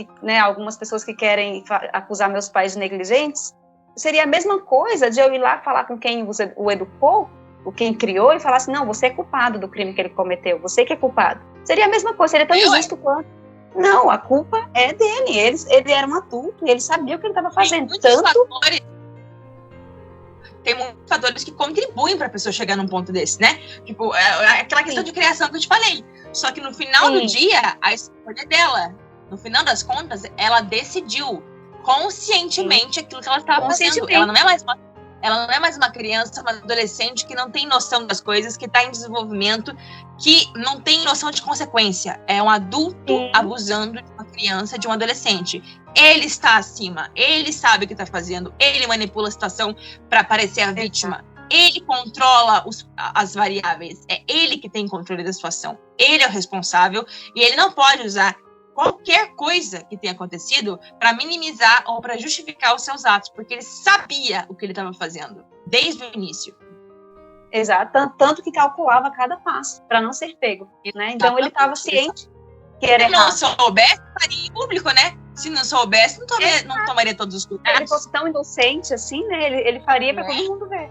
Speaker 2: algumas pessoas que querem acusar meus pais de negligentes, seria a mesma coisa de eu ir lá falar com quem o educou, ou quem criou, e falar assim, não, você é culpado do crime que ele cometeu, você que é culpado. Seria a mesma coisa, seria tão injusto quanto. Não, a culpa é dele. Ele era um adulto e ele sabia o que ele estava fazendo.
Speaker 1: Tem muitos fatores que contribuem para a pessoa chegar num ponto desse, né? Tipo, aquela questão de criação que eu te falei. Só que no final do dia, a escolha é dela. No final das contas, ela decidiu conscientemente aquilo que ela estava fazendo. Ela não é mais uma criança, uma adolescente que não tem noção das coisas, que está em desenvolvimento, que não tem noção de consequência. É um adulto abusando de uma criança, de um adolescente. Ele está acima, ele sabe o que está fazendo, ele manipula a situação para parecer a vítima. Ele controla as variáveis, é ele que tem controle da situação. Ele é o responsável e ele não pode usar qualquer coisa que tenha acontecido para minimizar ou para justificar os seus atos, porque ele sabia o que ele estava fazendo, desde o início.
Speaker 2: Exato, tanto que calculava cada passo, para não ser pego, né? Então ele estava ciente que era errado.
Speaker 1: Se não soubesse, faria em público, né? Se não soubesse, não tomaria todos os cuidados.
Speaker 2: Se ele fosse tão inocente assim, né? Ele faria para todo mundo ver.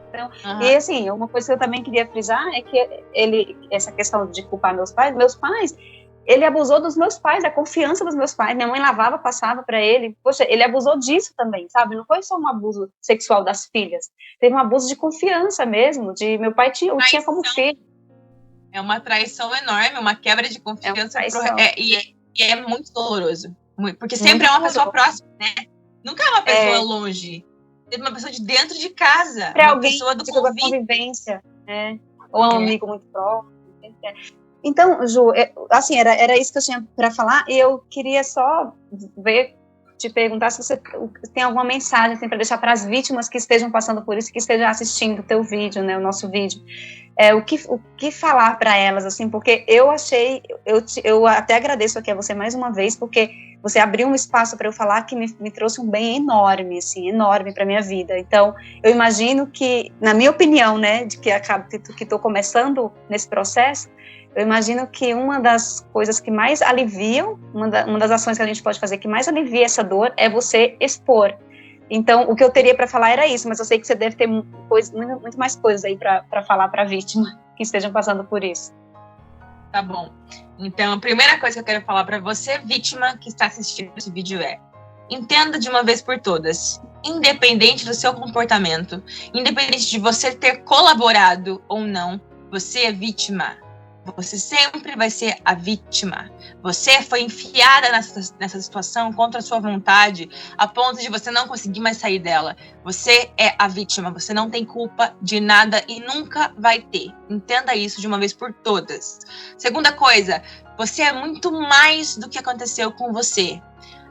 Speaker 2: Então, e assim, uma coisa que eu também queria frisar é que essa questão de culpar meus pais, ele abusou dos meus pais, da confiança dos meus pais. Minha mãe lavava, passava para ele. Poxa, ele abusou disso também, sabe? Não foi só um abuso sexual das filhas. Teve um abuso de confiança mesmo. Meu pai o tinha como filho.
Speaker 1: É uma traição enorme, uma quebra de confiança. E é muito doloroso. Porque sempre é uma pessoa próxima, né? Nunca é uma pessoa longe. É uma pessoa de dentro de casa.
Speaker 2: Para alguém
Speaker 1: pessoa do
Speaker 2: convivência. Ou um amigo muito próximo. Então, Ju, assim, era isso que eu tinha para falar, e eu queria só ver te perguntar se você tem alguma mensagem assim, para deixar para as vítimas que estejam passando por isso, que estejam assistindo o teu vídeo, né, o nosso vídeo. O que falar para elas, assim, porque eu até agradeço aqui a você mais uma vez, porque você abriu um espaço para eu falar que me trouxe um bem enorme, assim, enorme para minha vida. Então, eu imagino que, na minha opinião, né, de que estou começando nesse processo, eu imagino que uma das coisas que mais aliviam, uma das ações que a gente pode fazer que mais alivia essa dor é você expor. Então, o que eu teria para falar era isso, mas eu sei que você deve ter muito mais coisas aí para falar para a vítima que estejam passando por isso.
Speaker 1: Tá bom. Então, a primeira coisa que eu quero falar para você, vítima que está assistindo esse vídeo entenda de uma vez por todas, independente do seu comportamento, independente de você ter colaborado ou não, você é vítima. Você sempre vai ser a vítima. Você foi enfiada nessa situação contra a sua vontade, a ponto de você não conseguir mais sair dela. Você é a vítima. Você não tem culpa de nada e nunca vai ter. Entenda isso de uma vez por todas. Segunda coisa, você é muito mais do que aconteceu com você.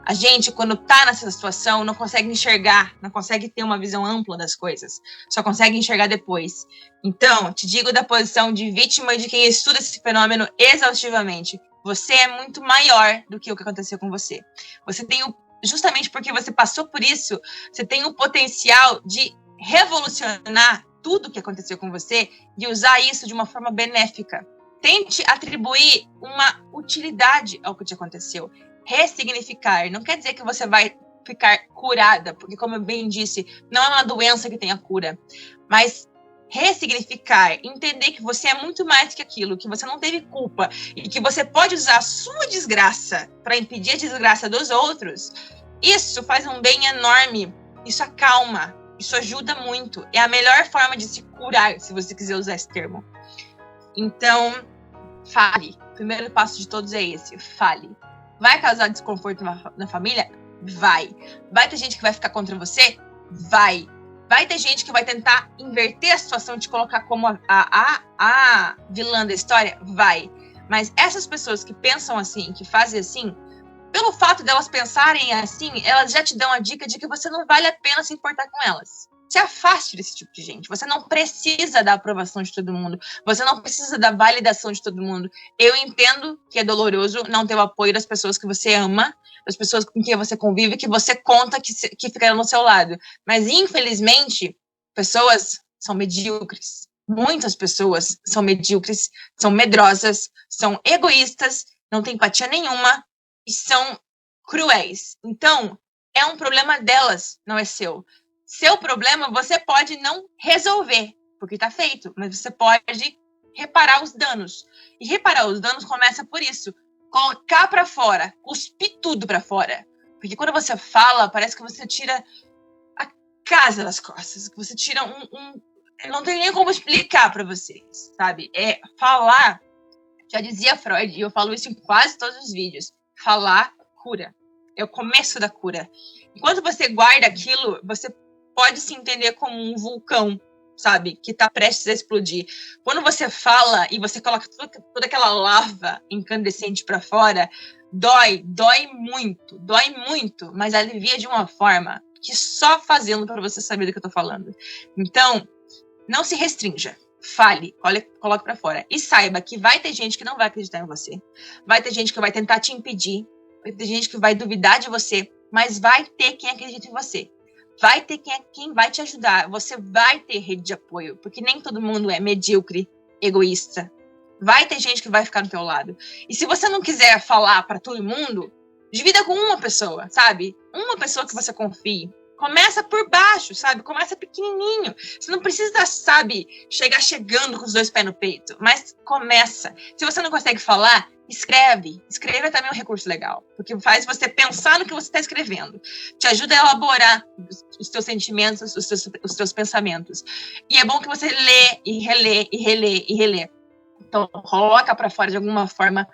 Speaker 1: A gente, quando tá nessa situação, não consegue enxergar, não consegue ter uma visão ampla das coisas. Só consegue enxergar depois. Então, te digo da posição de vítima e de quem estuda esse fenômeno exaustivamente. Você é muito maior do que o que aconteceu com você. Você tem justamente porque você passou por isso, você tem o potencial de revolucionar tudo o que aconteceu com você e usar isso de uma forma benéfica. Tente atribuir uma utilidade ao que te aconteceu. Ressignificar. Não quer dizer que você vai ficar curada, porque, como eu bem disse, não é uma doença que tenha cura. Mas ressignificar, entender que você é muito mais que aquilo, que você não teve culpa e que você pode usar a sua desgraça para impedir a desgraça dos outros, isso faz um bem enorme. Isso acalma. Isso ajuda muito. É a melhor forma de se curar, se você quiser usar esse termo. Então, fale. O primeiro passo de todos é esse. Fale. Vai causar desconforto na família? Vai. Vai ter gente que vai ficar contra você? Vai. Vai ter gente que vai tentar inverter a situação, te colocar como a vilã da história? Vai. Mas essas pessoas que pensam assim, que fazem assim, pelo fato delas pensarem assim, elas já te dão a dica de que você não vale a pena se importar com elas. Se afaste desse tipo de gente. Você não precisa da aprovação de todo mundo. Você não precisa da validação de todo mundo. Eu entendo que é doloroso não ter o apoio das pessoas que você ama, das pessoas com quem você convive, que você conta que ficaram no seu lado. Mas, infelizmente, pessoas são medíocres. Muitas pessoas são medíocres, são medrosas, são egoístas, não têm empatia nenhuma e são cruéis. Então, é um problema delas, não é seu. Seu problema você pode não resolver, porque está feito, mas você pode reparar os danos. E reparar os danos começa por isso. Colocar para fora, cuspir tudo para fora. Porque quando você fala, parece que você tira a casa das costas, que você tira não tem nem como explicar para vocês, sabe? Falar, já dizia Freud, e eu falo isso em quase todos os vídeos, falar cura. É o começo da cura. Enquanto você guarda aquilo, você pode se entender como um vulcão, sabe? Que está prestes a explodir. Quando você fala e você coloca toda aquela lava incandescente para fora, dói muito, mas alivia de uma forma que só fazendo para você saber do que eu tô falando. Então, não se restrinja. Fale, coloque para fora. E saiba que vai ter gente que não vai acreditar em você. Vai ter gente que vai tentar te impedir. Vai ter gente que vai duvidar de você. Mas vai ter quem acredita em você. Vai ter quem vai te ajudar. Você vai ter rede de apoio. Porque nem todo mundo é medíocre, egoísta. Vai ter gente que vai ficar do teu lado. E se você não quiser falar para todo mundo, divida com uma pessoa, sabe? Uma pessoa que você confie. Começa por baixo, sabe? Começa pequenininho. Você não precisa, sabe, chegar chegando com os 2 pés no peito. Mas começa. Se você não consegue falar, escreve. Escreve é também um recurso legal. Porque faz você pensar no que você está escrevendo. Te ajuda a elaborar os teus sentimentos, os teus pensamentos. E é bom que você lê e relê, e relê, e relê. Então, coloca para fora de alguma forma.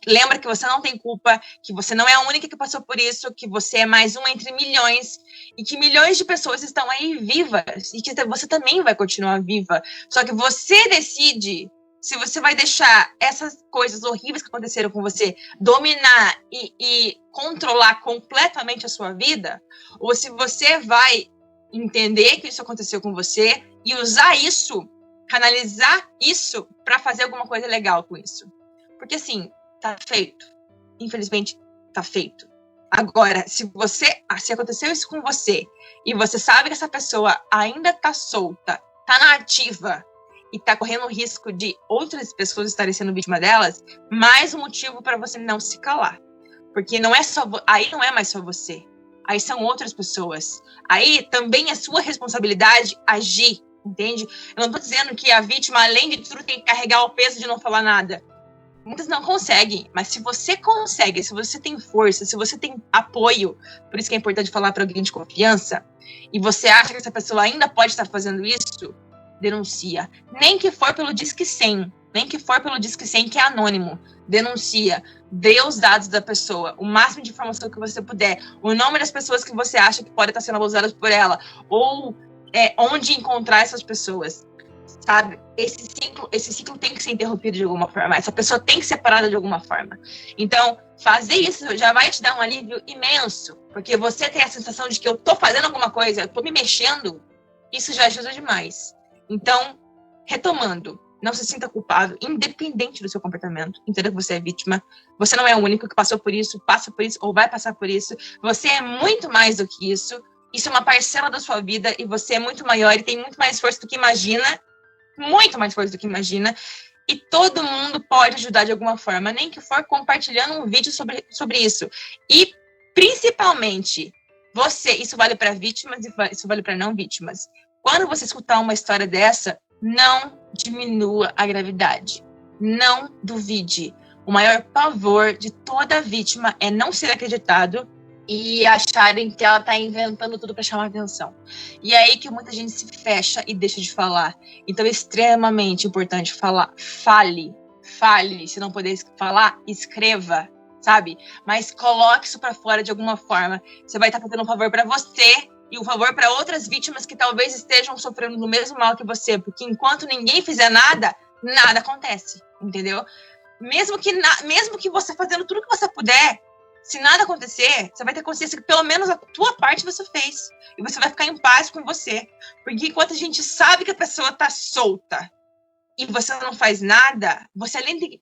Speaker 1: Lembra que você não tem culpa, que você não é a única que passou por isso, que você é mais uma entre milhões, e que milhões de pessoas estão aí vivas, e que você também vai continuar viva. Só que você decide se você vai deixar essas coisas horríveis que aconteceram com você dominar e controlar completamente a sua vida, ou se você vai entender que isso aconteceu com você e usar isso, canalizar isso para fazer alguma coisa legal com isso. Porque assim, tá feito. Infelizmente, tá feito. Agora, se aconteceu isso com você e você sabe que essa pessoa ainda tá solta, tá na ativa e tá correndo o risco de outras pessoas estarem sendo vítima delas, mais um motivo para você não se calar. Porque não é só aí não é mais só você. Aí são outras pessoas. Aí também é sua responsabilidade agir, entende? Eu não tô dizendo que a vítima, além de tudo, tem que carregar o peso de não falar nada. Muitas não conseguem, mas se você consegue, se você tem força, se você tem apoio, por isso que é importante falar para alguém de confiança, e você acha que essa pessoa ainda pode estar fazendo isso, denuncia. Nem que for pelo Disque 100, nem que for pelo Disque 100 que é anônimo, denuncia. Dê os dados da pessoa, o máximo de informação que você puder, o nome das pessoas que você acha que podem estar sendo abusadas por ela, ou onde encontrar essas pessoas. Sabe? Esse ciclo tem que ser interrompido de alguma forma. Essa pessoa tem que ser separada de alguma forma. Então, fazer isso já vai te dar um alívio imenso, porque você tem a sensação de que eu tô fazendo alguma coisa, eu tô me mexendo, isso já ajuda demais. Então, retomando, não se sinta culpado, independente do seu comportamento. Entenda que você é vítima. Você não é o único que passou por isso, passa por isso ou vai passar por isso. Você é muito mais do que isso. Isso é uma parcela da sua vida e você é muito maior e tem muito mais força do que imagina. Muito mais força do que imagina, e todo mundo pode ajudar de alguma forma, nem que for compartilhando um vídeo sobre isso. E, principalmente, isso vale para vítimas e isso vale para não vítimas. Quando você escutar uma história dessa, não diminua a gravidade. Não duvide. O maior pavor de toda vítima é não ser acreditado e acharem que ela tá inventando tudo para chamar atenção. E é aí que muita gente se fecha e deixa de falar. Então é extremamente importante falar. Fale. Se não puder falar, escreva, sabe? Mas coloque isso para fora de alguma forma. Você vai estar fazendo um favor para você e um favor para outras vítimas que talvez estejam sofrendo do mesmo mal que você, porque enquanto ninguém fizer nada, nada acontece, entendeu? Mesmo que você fazendo tudo que você puder, se nada acontecer, você vai ter consciência que pelo menos a tua parte você fez. E você vai ficar em paz com você. Porque enquanto a gente sabe que a pessoa tá solta e você não faz nada, você além de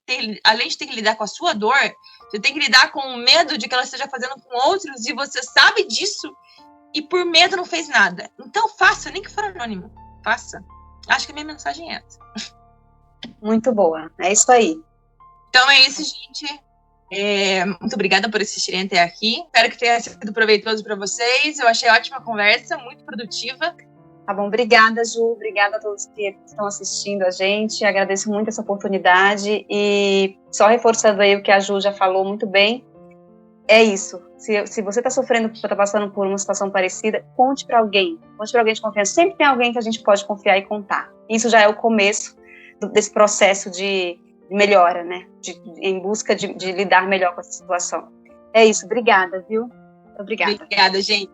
Speaker 1: ter que lidar com a sua dor, você tem que lidar com o medo de que ela esteja fazendo com outros e você sabe disso e por medo não fez nada. Então faça, nem que for anônimo. Faça. Acho que a minha mensagem é essa.
Speaker 2: Muito boa. É isso aí.
Speaker 1: Então é isso, gente. Muito obrigada por assistirem até aqui. Espero que tenha sido proveitoso para vocês. Eu achei ótima conversa, muito produtiva.
Speaker 2: Tá bom, obrigada, Ju. Obrigada a todos que estão assistindo a gente. Agradeço muito essa oportunidade. E só reforçando aí o que a Ju já falou muito bem, é isso. Se você está sofrendo, está passando por uma situação parecida, conte para alguém. Conte para alguém de confiança. Sempre tem alguém que a gente pode confiar e contar. Isso já é o começo desse processo de melhora, né? Em busca de lidar melhor com essa situação. É isso, obrigada, viu? Obrigada.
Speaker 1: Obrigada, gente.